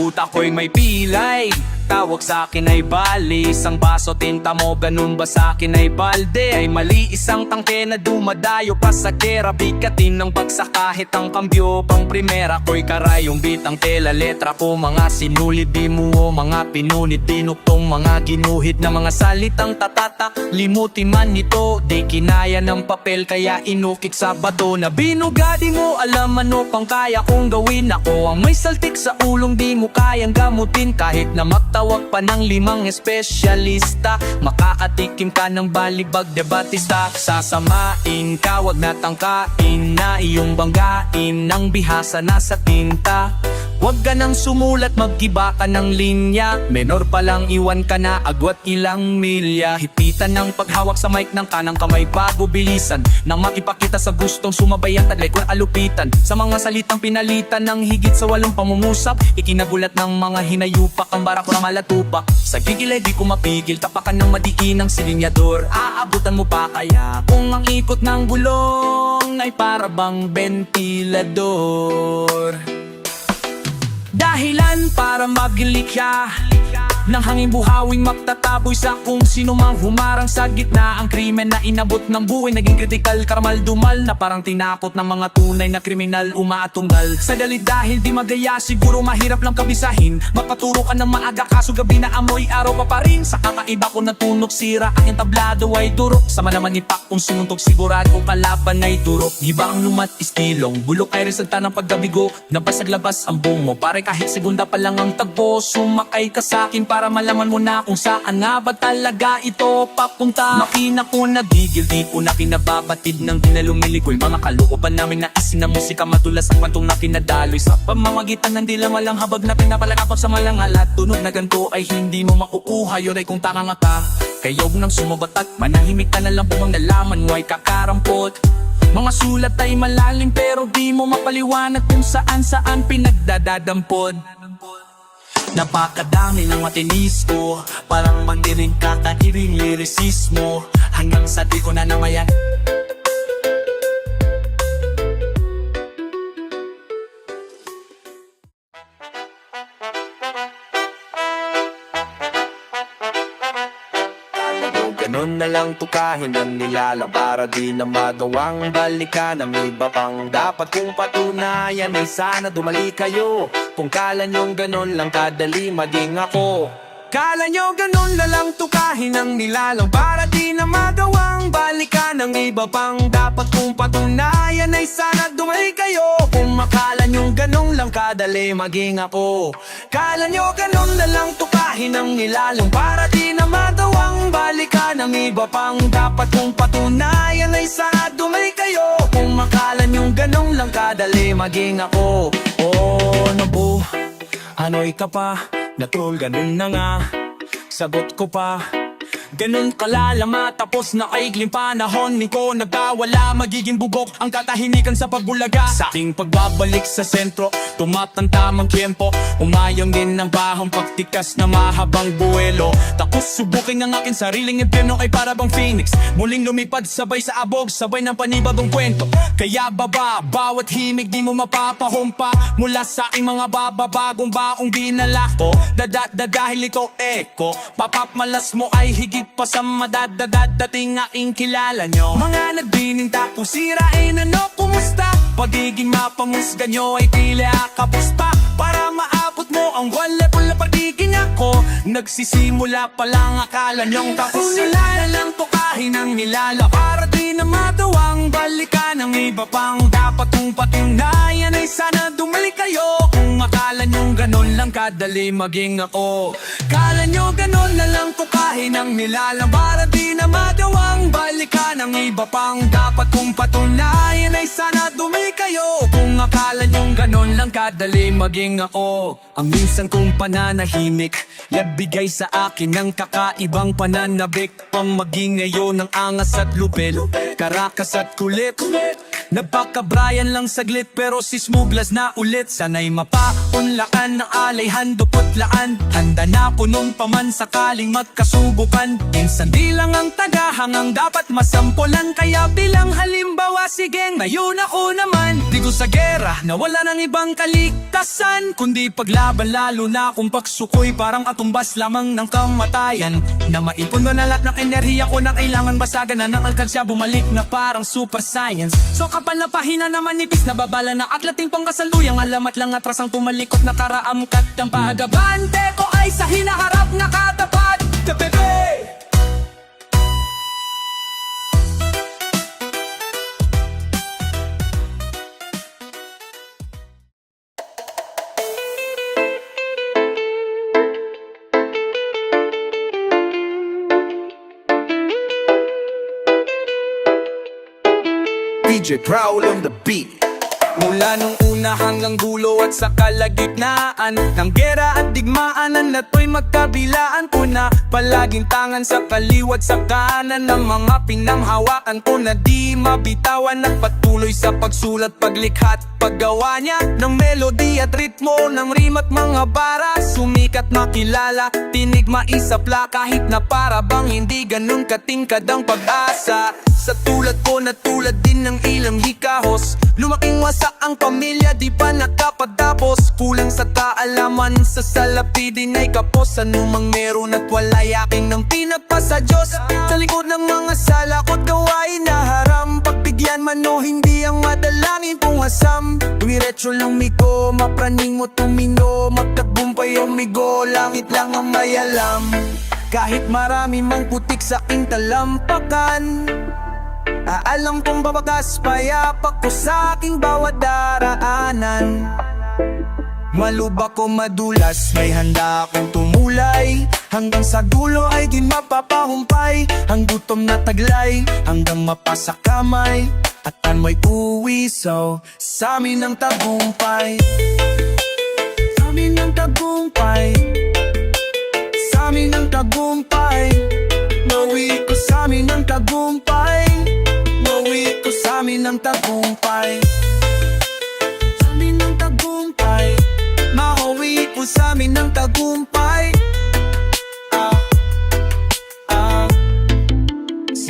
Utak ko'y may pilay, tawag sa akin ay bali. Isang baso tinta mo, ganun ba sa akin ay balde? Ay mali, isang tangke na dumadayo pa sa kera. Bikatin ng bagsak kahit ang kambyo pang primera. Ko'y karayong bitang tela, letra ko mga sinulid. Di mo o mga pinunit, dinuktong mga ginuhit na mga salitang tatata. Limutin man nito, di kinaya ng papel kaya inukik sa bato. Na binugadi mo, alam ano pang kaya kong gawin. Ako ang may saltik sa ulong, di mo kayang gamutin. Kahit na magtawag pa ng 5 espesyalista, makakatikim ka ng balibag debatista. Sasamain ka, wag na tangkain na iyong banggain ng bihasa na sa tinta. Wag ka nang sumulat, mag-iba ka ng linya. Menor pa lang iwan ka na, agwat ilang milya. Hipitan ng paghawak sa mic ng kanang kamay bago bilisan nang makipakita sa gustong sumabayan taglit ng alupitan. Sa mga salitang pinalitan ng higit sa 8 pangungusap, ikinagulat ng mga hinayupak ang bara ko na malatupak. Sa gigil ay di ko mapigil, tapakan ng madiinang silinyador. Aabutan mo pa kaya kung ang ikot ng gulong ay para bang ventilador. Dahilan para magilikya ng hanging buhawing magtataboy sa kung sino mang humarang sa gitna. Ang krimen na inabot ng buhay naging kritikal, karamal-dumal na parang tinakot ng mga tunay na kriminal umaatunggal. Sa dalit dahil di magaya, siguro mahirap lang kabisahin. Magpaturo ka ng maaga kaso gabi na amoy araw pa rin. Sa kakaiba ko na tunog sira, aking tablado ay durok. Sama naman ni Pak kung sinuntog sigurado kalaban ay durok. Ibang lumat istilong, bulok ay resulta ng paggabigo. Nabasaglabas ang buong mo, pare kahit segunda pa lang ang tagpo. Sumakay ka sa'kin para malaman mo na kung saan nga ba talaga ito papunta. Makina ko nagigil, di ko na kinababatid ng dinalumilikoy. Mga kalooban namin na isin na musika matulas ang kwantong na kinadaloy. Sa pamamagitan ng dila malang habag na pinapalakapag sa malangal. At tunog na ganito ay hindi mo makukuha. Yun ay kung tanga nga ka, kayog nang sumabatat. Manahimik ka na lang pumang nalaman mo ay kakarampot. Mga sulat ay malalim pero di mo mapaliwanag kung saan pinagdadadampod. Napakadami ng matinis ko, parang magdiring kakahiring lyricism mo. Hanggang sa di ko na namayan. Ganun na lang tukahin ang nilalang para di na magawang balikan. Ang iba pang dapat kong patunayan ay sana dumali kayo. Kung kala nyong ganun lang kadali maging ako. Kala nyo ganun na lang tukahin ang nilalang para di na magawang balikan. Ang iba pang dapat kong patunayan ay sana dumali kayo. Kung makala nyong ganun lang kadali kadali maging ako. Kala nyo ganun na lang tukahin ang nilalang para di na madawang balikan ng iba pang dapat kong patunayan ay sarado may kayo. Kung makala nyo ganun lang kadali maging ako. Oh, nabu, ano'y ka pa, natul ganun na nga, sagot ko pa. Ganun kalalama tapos na kaikling panahon ni ko nagkawala magiging bugok ang katahimikan sa pagbulaga. Sa aking pagbabalik sa sentro, tumatantamang tiempo, umayong din ng bahong pagtikas na mahabang buwelo. Tapos subukin ang aking sariling impyerno ay para bang phoenix, muling lumipad sabay sa abog, sabay ng panibagong kwento. Kaya baba, bawat himig di mo mapapahumpa mula sa aking mga bababagong baong dinala ko. Dahil ito eko, papapmalas mo ay higit pa sa madadadating aking kilala nyo. Mga nagbining tapos sirain ano kumusta, pagiging mapamusga nyo ay tila kapusta. Para maabot mo ang one level na pagiging ako, nagsisimula pa lang akala nyong tapos sila na lang tukahin ang nilala para di na matawang balikan ng iba pang dapat kong patunayan ay sana dumalik kayo. Kung akala nyong ganun lang kadali maging ako, kala nyo ganun na lang tukahin ang nilalang para di na matawang balikan ng iba pang dapat kong patunayan ay sana dumalik kayo. Kung akala nyong ganun lang kadali maging ako, ang minsan kong pananahimik nagbigay sa akin ng kakaibang pananabik, pang maging ngayon ng angas at lupil, karakas at kulit. Nagpakabrayan lang saglit pero si Smuglas na ulit. Sana'y mapaunlakan ng alay handuputlaan, handa na punong paman sakaling magkasubukan. Minsan di lang ang tagahangang dapat masampulan, kaya bilang halimbawa sige ngayon ako naman. Di ko sa gera na wala ng ibang kaligtasan, kundi paglaban lalo na kung pagsukoy parang atumbas lamang ng kamatayan. Na maipon mo na lahat ng enerhiya ko na kailangan basagan na ng alkansya, bumalik na parang super science. So kapal na pahina naman nipis na babala na atlating pangkasaluyang alamat lang atras ang tumalikot na karaamkat. Ang pagabante ko ay sa hinaharap na katapat na bebe. DJ Prowl on the beat. Mula nung una hanggang dulo at sa kalagitnaan ng gera at digmaanan, nato'y magkabilaan ko na palaging tangan sa kaliwat sa kanan ng mga pinanghawakan ko na di mabitawan at patuloy sa pagsulat, paglikha at paggawa niya ng melody at ritmo ng rima at mga bara. Sumikat makilala, tinig maisapla kahit na para bang hindi ganun katingkad ang pag-asa. Sa tulad ko na tulad din ng ilang hikahos, lumaking wasak ang pamilya di pa nakapagtapos. Kulang sa kaalaman sa salapi din ay kapos, anumang meron at wala'y aking nang pinagpasa Diyos. Sa likod ng mga sala ko't gawain na haram, pagbigyan man o hindi ang madalangin kong asam. Dumiretso lang migo, mapraning mo tumino, magtagumpay o migo, langit lang ang may alam. Kahit marami mang putik sa aking talampakan, alam kong babagas payapak ko sa aking bawat daraanan. Malubak o madulas, may handa akong tumulay, hanggang sa dulo ay di mapapahumpay. Ang gutom na taglay, hanggang mapasa kamay, at mo'y uwi so sa amin ang tagumpay. Sa amin ang tagumpay, sa amin ang tagumpay. Mauwi ko sa amin ang tagumpay, mauwi ko sa amin ang tagumpay. Sa amin ang tagumpay, mauwi ko sa amin ang tagumpay.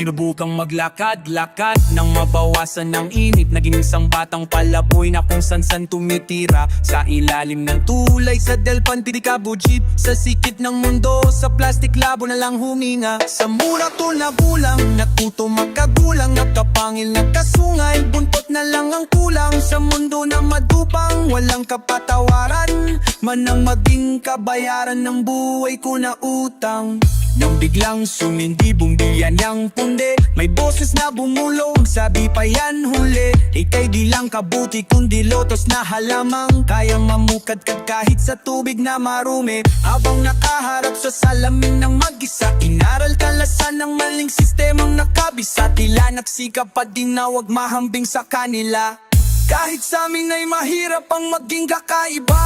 Sinubukang maglakad-lakad nang mabawasan ng init, naging isang batang palaboy na kung san-san tumitira sa ilalim ng tulay. Sa Delpan, Titicabu jeep, sa sikit ng mundo, sa plastic labo na lang huminga. Sa mura to na bulang, natuto magkagulang, nakapangil na kasungay, buntot na lang ang kulang. Sa mundo na madupang, walang kapatawaran, man ang maging kabayaran ng buhay ko na utang. Nang biglang sumindibong diyan yang pundi, may boses na bumulong, sabi pa yan huli. Ika'y di lang kabuti kundi lotos na halamang kayang mamukadkad kahit sa tubig na marumi. Habang nakaharap sa salamin ng mag-isa, inaral kalasan ng maling sistemang nakabisa. Tila nagsikap pa din na wag mahambing sa kanila, kahit sa amin ay mahirap ang maging kakaiba.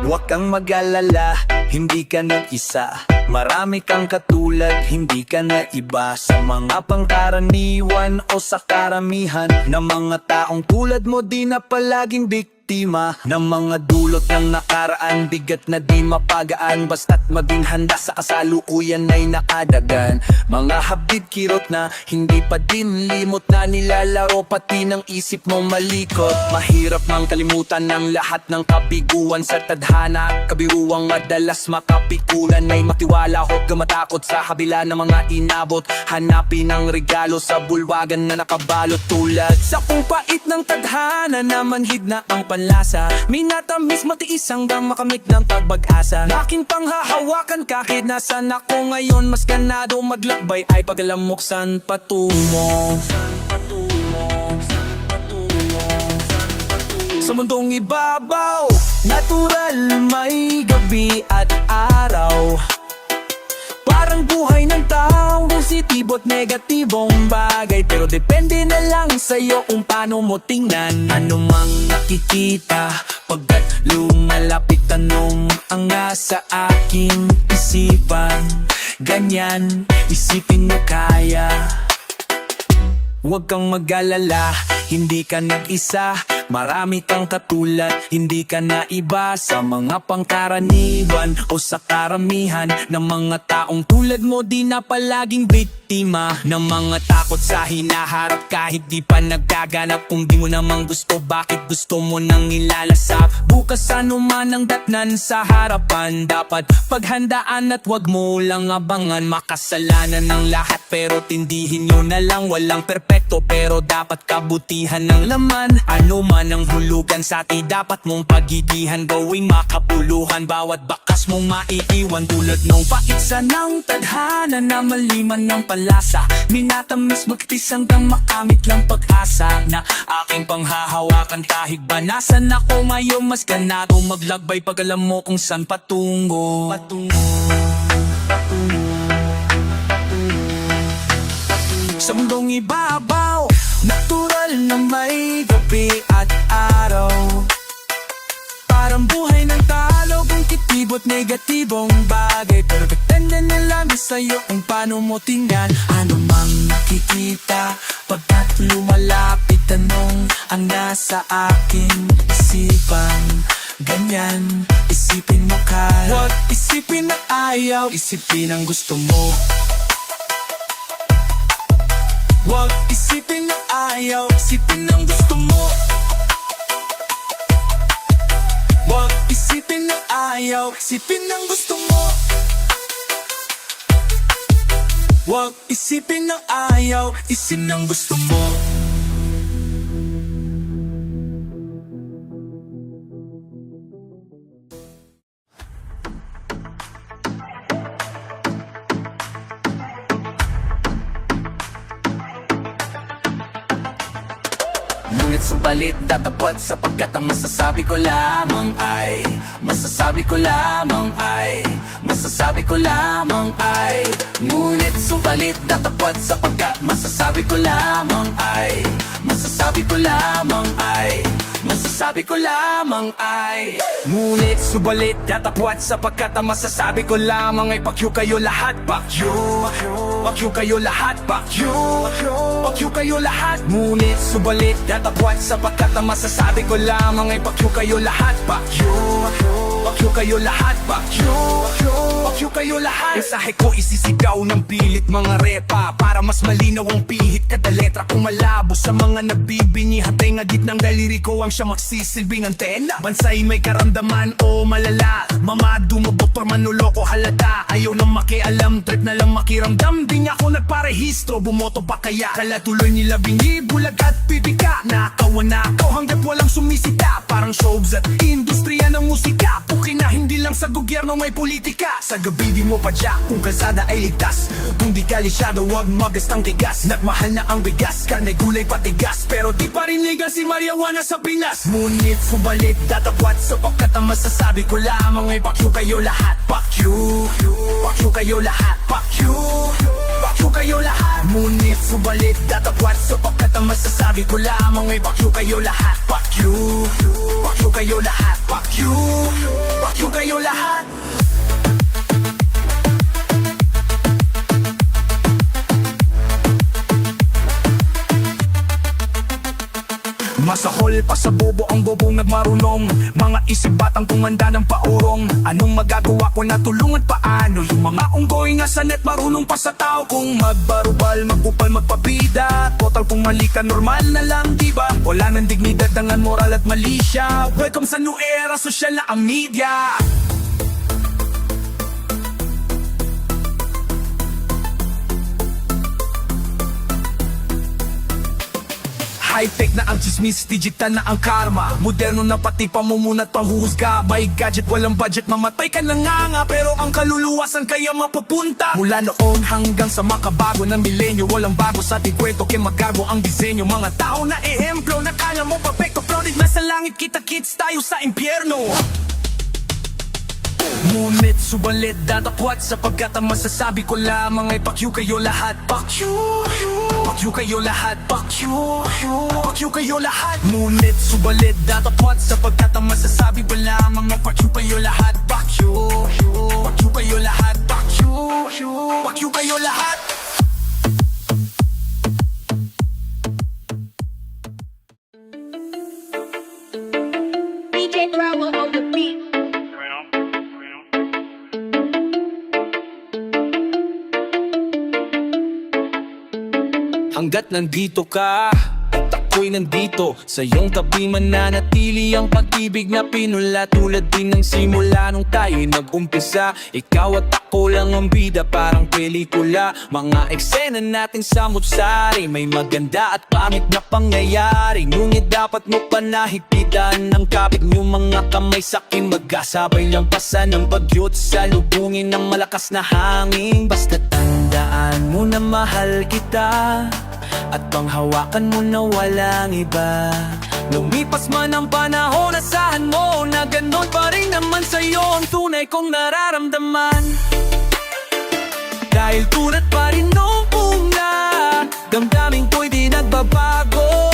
Huwag kang mag-alala, hindi ka nag-isa. Marami kang katulad, hindi ka na iba. Sa mga pangkaraniwan o sa karamihan ng mga taong tulad mo, di na palaging biktima ng mga dulot ng nakaraan. Bigat na di mapagaan, basta't maging handa sa kasalukuyan ay nakadagan. Mga habid kirot na hindi pa din limot na nilalaro, pati ng isip mo malikot. Mahirap mang kalimutan ng lahat ng kabiguan sa tadhana. Kabiruang madalas makapikulan, may matiwala huwag ka matakot sa kabila ng mga inabot. Hanapin ang regalo sa bulwagan na nakabalot, tulad sa pungpait ng tadhana na manhid na ang panlasa. Minatamis matiis hanggang makamit ng pag-asa. Aking panghahawakan kahit nasan ako ngayon, mas ganado maglakbay ay paglamok san patungo. Sa mundong ibabaw, natural may gabi at araw. Parang buhay ng tao, positibo at negatibong bagay. Pero depende na lang sa'yo kung paano mo tingnan. Ano mang nakikita, pagkat lumalapit tanong ang nasa aking isipan. Ganyan, isipin mo kaya. Huwag kang mag-alala, hindi ka nag-isa. Marami kang katulad, hindi ka na iba. Sa mga pangkaraniwan o sa karamihan ng mga taong tulad mo, di na palaging biktima ng mga takot sa hinaharap. Kahit di pa nagkaganap, kung di mo namang gusto, bakit gusto mo nang ilalasap? Bukas ano man ang datnan sa harapan, dapat paghandaan at wag mo lang abangan. Makasalanan ng lahat pero tindihin nyo na lang. Walang perpekto pero dapat kabutihan ng laman. Ano man ang hulugan sa atin, dapat mong pagigihan, gawing makapuluhan. Bawat bakas mong maiiwan, tulad nung paitsa ng tadhana na maliman ng palasa. Minatamis magtis hanggang makamit lang pag-asa na aking panghahawakan. Kahit ba nasan ako ngayon, mas ganado maglakbay pag alam mo kung saan patungo. Sa mundong ibabaw, natural na may gabi at araw. Parang buhay ng talo, kung kitibot negatibong bagay. Pero depende na lang sa'yo kung paano mo tingnan. Ano mang nakikita, pagkat lumalapit tanong ang nasa aking isipan. Ganyan, isipin mo kaya. Huwag isipin na ayaw, isipin ang gusto mo. Huwag isipin na ayaw, isipin ang gusto mo. Huwag isipin na ayaw, isipin ang gusto mo. Huwag isipin na ayaw, isipin ang gusto mo. Ngunit subalit tatapat sapagkat ang masasabi ko lamang ay masasabi ko lamang ay masasabi ko lamang ay. Ngunit subalit tatapat sapagkat masasabi ko lamang ay masasabi ko lamang ay masasabi ko lamang ay. Ngunit subalit tatapat sapagkat ang masasabi ko lamang ay pakyu kayo lahat, pakyu pakyu kayo lahat, pakyu pakyu kayo lahat. Ngunit subalit tatapat sapagkat ang masasabi ko lamang ay pakyu kayo lahat, pakyu pakyu kayo lahat, pakyu pakyu kayo lahat. Mensahe ko isisigaw ng pilit mga repa para para mas malinaw ang pihit kada letra kung malabo sa mga nagbibingi. Hatay nga gitnang daliri ko ang siya magsisilbing antena. Bansay may karamdaman o malala, mamado mabotor manuloko halata. Ayaw nang makialam, trip na lang makiramdam. Di nga ako nagparehistro, bumoto pa kaya kala tuloy nila bingi, bulag at pipika. Nakawan na ako hanggat walang sumisita. Parang shows at industriya ng musika. Puki na hindi lang sa gobyerno may politika. Sa gabi di mo padya kung kalsada ay ligtas. Kung di ka lisyado wag magastang tigas. Nagmahal na ang bigas, karne gulay patigas. Pero di pa rin legal si marijuana sa Pinas. Ngunit subalit datapwat sa pagkat ang masasabi ko lamang ay pakyu kayo lahat. Pakyu kayo lahat. Pakyu kayo lahat. Ngunit subalit datapwat sa pagkat ang masasabi ko lamang ay pakyu kayo lahat. Pakyu kayo lahat. Pakyu kayo lahat. Masahol pa sa bobo ang bobong nagmarunong. Mga isip batang tumanda ng paurong. Anong magagawa ko na tulungan paano? Yung mga unggoy nga sa net marunong pa sa tao. Kung magbarubal, magbupal, magpabida, total kung mali ka normal na lang diba? Wala nang dignidad ang moral at mali siya. Welcome sa new era, social na ang media. High-tech na ang chismis, digital na ang karma. Moderno na pati pamumuna't panghuhusga. May gadget, walang budget, mamatay ka na nga. Pero ang kaluluwasan kaya mapupunta. Mula noon hanggang sa makabago ng milenyo, walang bago sa ating kwento, kaya magago ang disenyo. Mga tao na ehemplo, na kaya mo perfecto. Floated na sa langit, kita-kits tayo sa impyerno. Ngunit subalit datakwat sapagkat ang masasabi ko lamang ay pakyu kayo lahat. Pakyu kayo lahat. Pakyu kayo lahat. Ngunit subalit datakwat sapagkat ang masasabi ko lamang ay pakyu kayo lahat. Pakyu kayo lahat. Pakyu kayo lahat. DJ Thrower on the beat. Hanggat nandito ka at ako'y nandito, sa iyong tabi mananatili ang pag-ibig na pinula. Tulad din ng simula nung tayo'y nag-umpisa. Ikaw at ako lang ang bida, parang pelikula. Mga eksena natin samot-sari, may maganda at pangit na pangyayari. Ngunit dapat mo pa nahipitan ng kapit niyong mga kamay sa'kin. Magkasabay lang pasan ng bagyo't salubungin ng malakas na hangin. Basta tandaan mo na mahal kita at panghawakan mo na walang iba. Lumipas man ang panahon, asahan mo na ganon pa rin naman sa'yo ang tunay kong nararamdaman. Dahil tulad pa rin nung una, damdamin ko'y di nagbabago.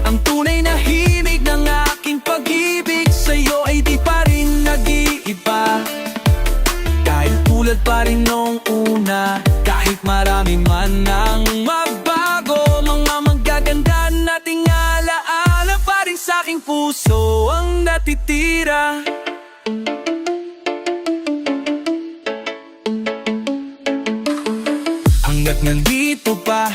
Ang tunay na himig ng aking pag-ibig sa'yo ay di pa rin nag-iiba. Dahil tulad pa rin nung una, kahit marami man ang magbago, mga magaganda nating alaala pa rin sa'king puso ang natitira. Hanggat nandito pa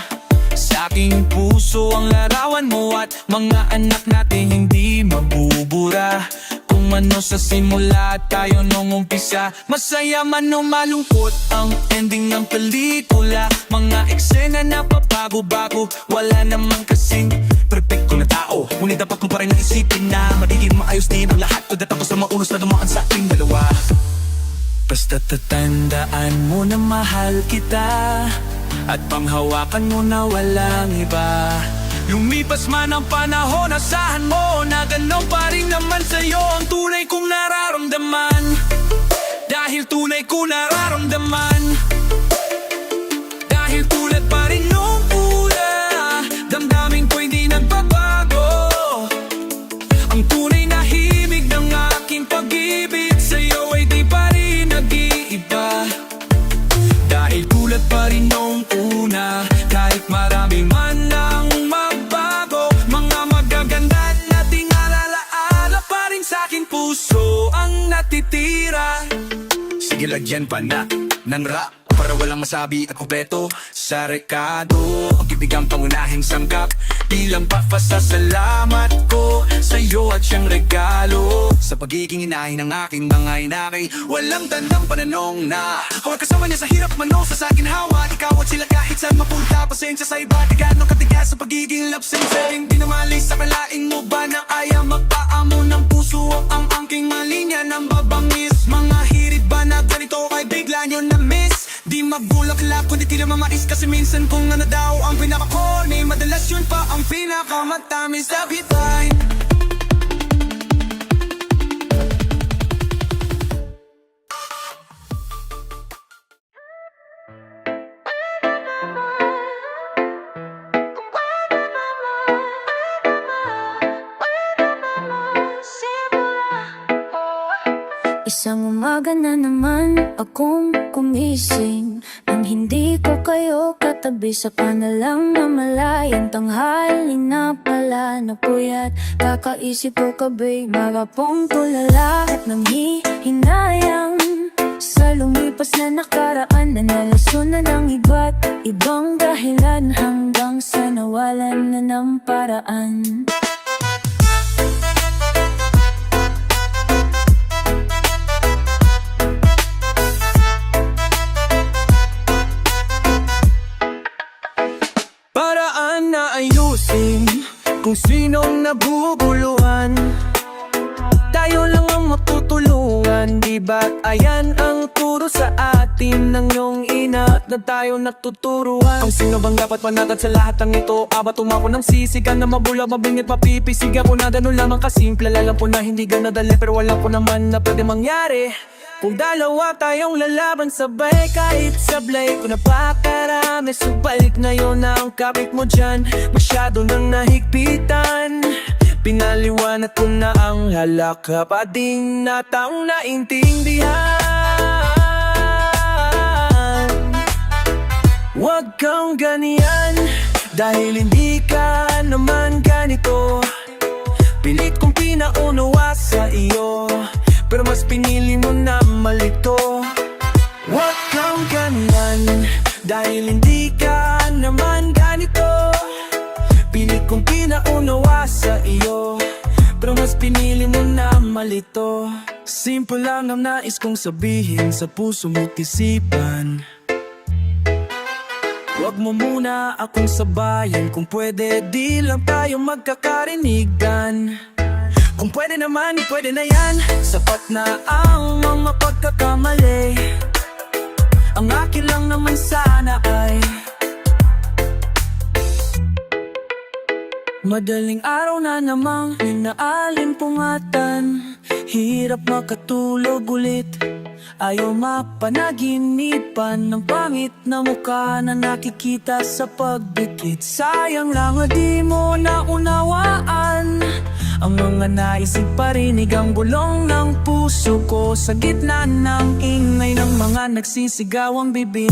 sa aking puso ang larawan mo at mga anak natin hindi mabubura. Kung ano sa simula tayo nung umpisa, masaya man o malungkot ang ending ng pelikula. Mga eksena na papago-bago, wala namang kasing perfecto na tao. Ngunit dapat mo pa rin naisipin na magiging maayos din ang lahat. Tudat ako sa maunos na dumaan sa ating dalawa. Basta tatandaan mo na mahal kita at panghawakan mo na walang iba. Lumipas man ang panahon, asahan mo na ganon pa rin naman sa'yo ang tunay kong nararamdaman. Dahil tunay ko nararamdaman. Dahil tulad pa rin nung una, damdamin ko'y di nagbabago. Ang tunay na himig ng aking pag-ibig sa'yo ay di pa rin nag-iiba. Dahil tulad pa rin nung una, kahit marami man ang magbago, mga magaganda nating alaala pa rin sa'king puso ang natitira. Sige, lagyan pa na ng rap para para walang masabi at kumpleto sa rekado. Ang ibigang pangunahing sangkap, bilang papasasalamat ko sa'yo at siyang regalo. Sa pagiging inahin ng aking mga inakay, walang tandang pananong na huwag kasama niya sa hirap mano sa ginhawa. Ikaw at sila kahit saan mapunta, pasensya sa iba. Di gano'ng katigas sa pagiging labsing sering di namali sa kalaing mo ba na ayaw magpaamo ng puso ang angking malinya ng babangis. Mga hirit ba na ganito kay bigla nyo na miss? Di magbulaklak kundi tila mamais kasi minsan kung ano daw ang pinaka-corny, madalas yun pa ang pinakamatamis sa bitay. Isang umaga na naman akong kumising nang hindi ko kayo katabi sa panalang na malayang tanghali na pala na puyat. Kakaisip ko kabay marapong tulala at nang hinayang sa lumipas na nakaraan na nalason na ng iba't ibang dahilan hanggang sa nawalan na ng paraan. Paraan na ayusin kung sinong nabubuluhan. Tayo lang ang matutulungan, di ba't ayan ang turo sa atin ng iyong ina na tayo natuturuan. Kung sino bang dapat panatag sa lahat ng ito, aba tumako ng sisigan na mabula, mabingit, mapipisig ako na ganun lamang kasimple. Alam po na hindi ganadali pero wala po naman na pwede mangyari kung dalawa tayong lalaban sabay kahit sablay ko napakarami. Subalit ngayon na ang kapit mo dyan masyado nang nahigpitan. Pinaliwanag ko na ang halaka pa din na taong naintindihan. Huwag kang ganyan dahil hindi ka naman ganito. Pilit kong pinaunawa sa iyo pero mas pinili mo na malito. Huwag kang ganyan dahil hindi ka naman ganito. Pilit kong pinaunawa sa iyo pero mas pinili mo na malito. Simple lang ang nais kong sabihin sa puso mo't isipan. Huwag mo muna akong sabayan, kung pwede di lang tayo magkakarinigan. Kung pwede naman, pwede na yan. Sapat na ang mga pagkakamali. Ang akin lang naman sana ay madaling araw na namang inaalim-pungatan. Hirap makatulog ulit, ayaw mapanaginipan ng pangit na mukha na nakikita sa pagbikit. Sayang lang di mo naunawaan ang mga naisip parinig ang bulong ng puso ko sa gitna ng ingay ng mga nagsisigawang bibig.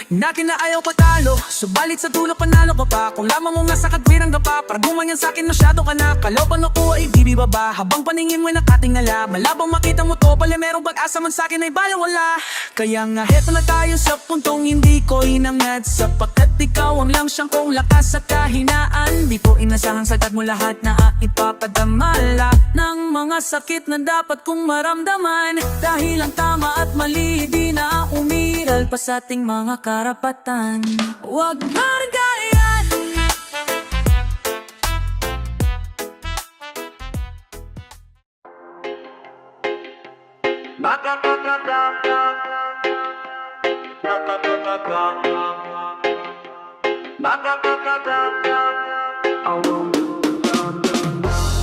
Natin na ayaw patalo, subalit sa dulo panalo ka pa. Kung lamang mo nga sa katwirang dapa, para gumanyan sa'kin masyado ka na. Kaloban ako ay bibibaba, habang paningin mo'y nakatingala. Malabang makita mo to, pala merong pag-asa man sa'kin ay balang wala. Kaya nga heto na tayo sa puntong hindi ko inangat, sapagkat ikaw ang lang siyang kong lakas at kahinaan. Di po inasahang sagat mo lahat na ipapadamala ng mga sakit na dapat kong maramdaman. Dahil ang tama at mali di na umiral pa sa ating mga karapatan. Huwag na rin ganyan.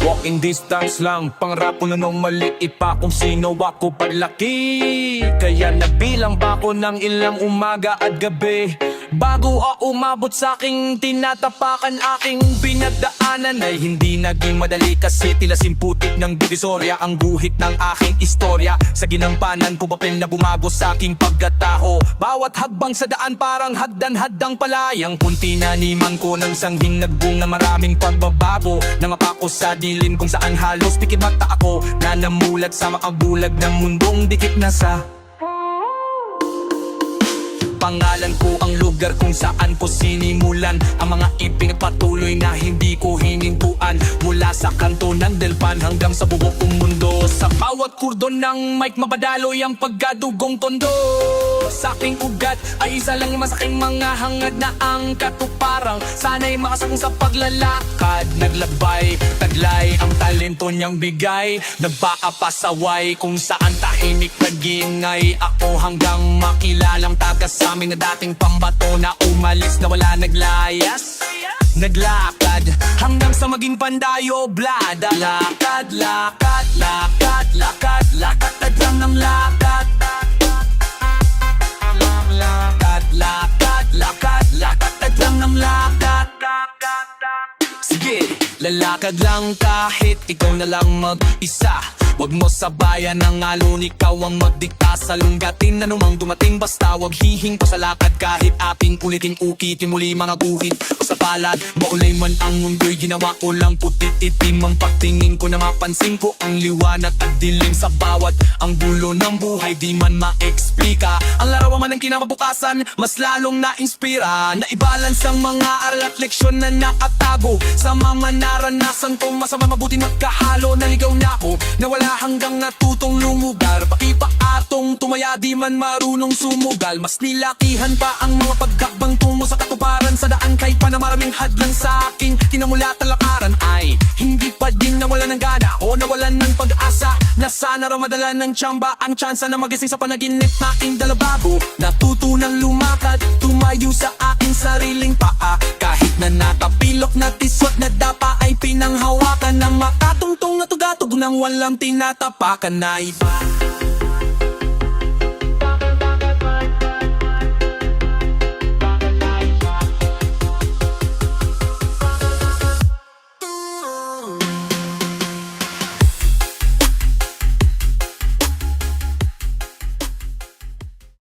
Walking distance lang, pangarap ko na nung maliit pa kung sino ako palaki. Kaya nabilang pa ako ng ilang umaga at gabi bago ako umabot sa aking tinatapakan. Aking pinagdaanan ay hindi naging madali kasi tila simputik ng divisorya ang guhit ng aking istorya. Sa ginampanan ko papel na bumago sa aking pagkatao. Bawat hagbang sa daan parang hagdan-haddang palayang punti na niman ko ng sanghing nagbunga maraming pagbabago. Nangapa ko sa dilim kung saan halos pikit mata ako na namulat sa makabulag ng mundong dikit na sa pangalan ko ang lugar kung saan ko sinimulan ang mga ipinagpatuloy na hindi ko hinintuan. Mula sa kanto ng Delpan hanggang sa buong mundo, sa bawat kurdon ng mic mabadaloy ang pagkadugong tondo. Sa aking ugat ay isa lang masaking mga hangad na ang katuparang sana'y makasakong sa paglalakad. Naglabay, taglay ang talento niyang bigay, nagpaapasaway kung saan tahimik nagingay. Ako hanggang makilalang taga sa amin na dating pambato na umalis na wala naglayas. Naglakad hanggang sa maging pandayo blada. Lakad, lakad, lakad, lakad, lakad, tadlang ng lakad. Lakad, lakad, lakad, lakad, tadlang ng lakad. Sige, lalakad lang kahit ikaw na lang mag-isa. Huwag mo sabayan ng alon, ikaw ang magdikta sa lunggatin. Anumang dumating basta huwag hihing pa sa lakad. Kahit ating ulitin ukitin muli mga guhit o sa palad. Maulay man ang mundo'y ginawa ko lang putit itim. Ang pagtingin ko na mapansin ko ang liwanag at dilim sa bawat ang gulo ng buhay. Di man ma-explika ang larawan man ng kinabukasan, mas lalong na-inspira. Na-ibalance ang mga aral at leksyon na nakatago sa mga naranasan ko. Masama mabuti magkahalo, naligaw na ako na wala hanggang natutong lumugar. Pakipaatong tumaya di man marunong sumugal. Mas nilakihan pa ang mga pagkakbang tungo sa katuparan. Sa daan kay pa na maraming hadlang sa aking tinamula talakaran ay hindi pa din nawalan ng gana o nawalan ng pag-asa na sana raw madalan ng tsamba ang tsansa na magising sa panaginip na aking dalabago. Natutunang lumakad, tumayo sa aking sariling paa. Kahit na natapilok na tisot na dapa ay pinanghawakan ng makatungtong na tugatog nang walang tinatapakan na iba.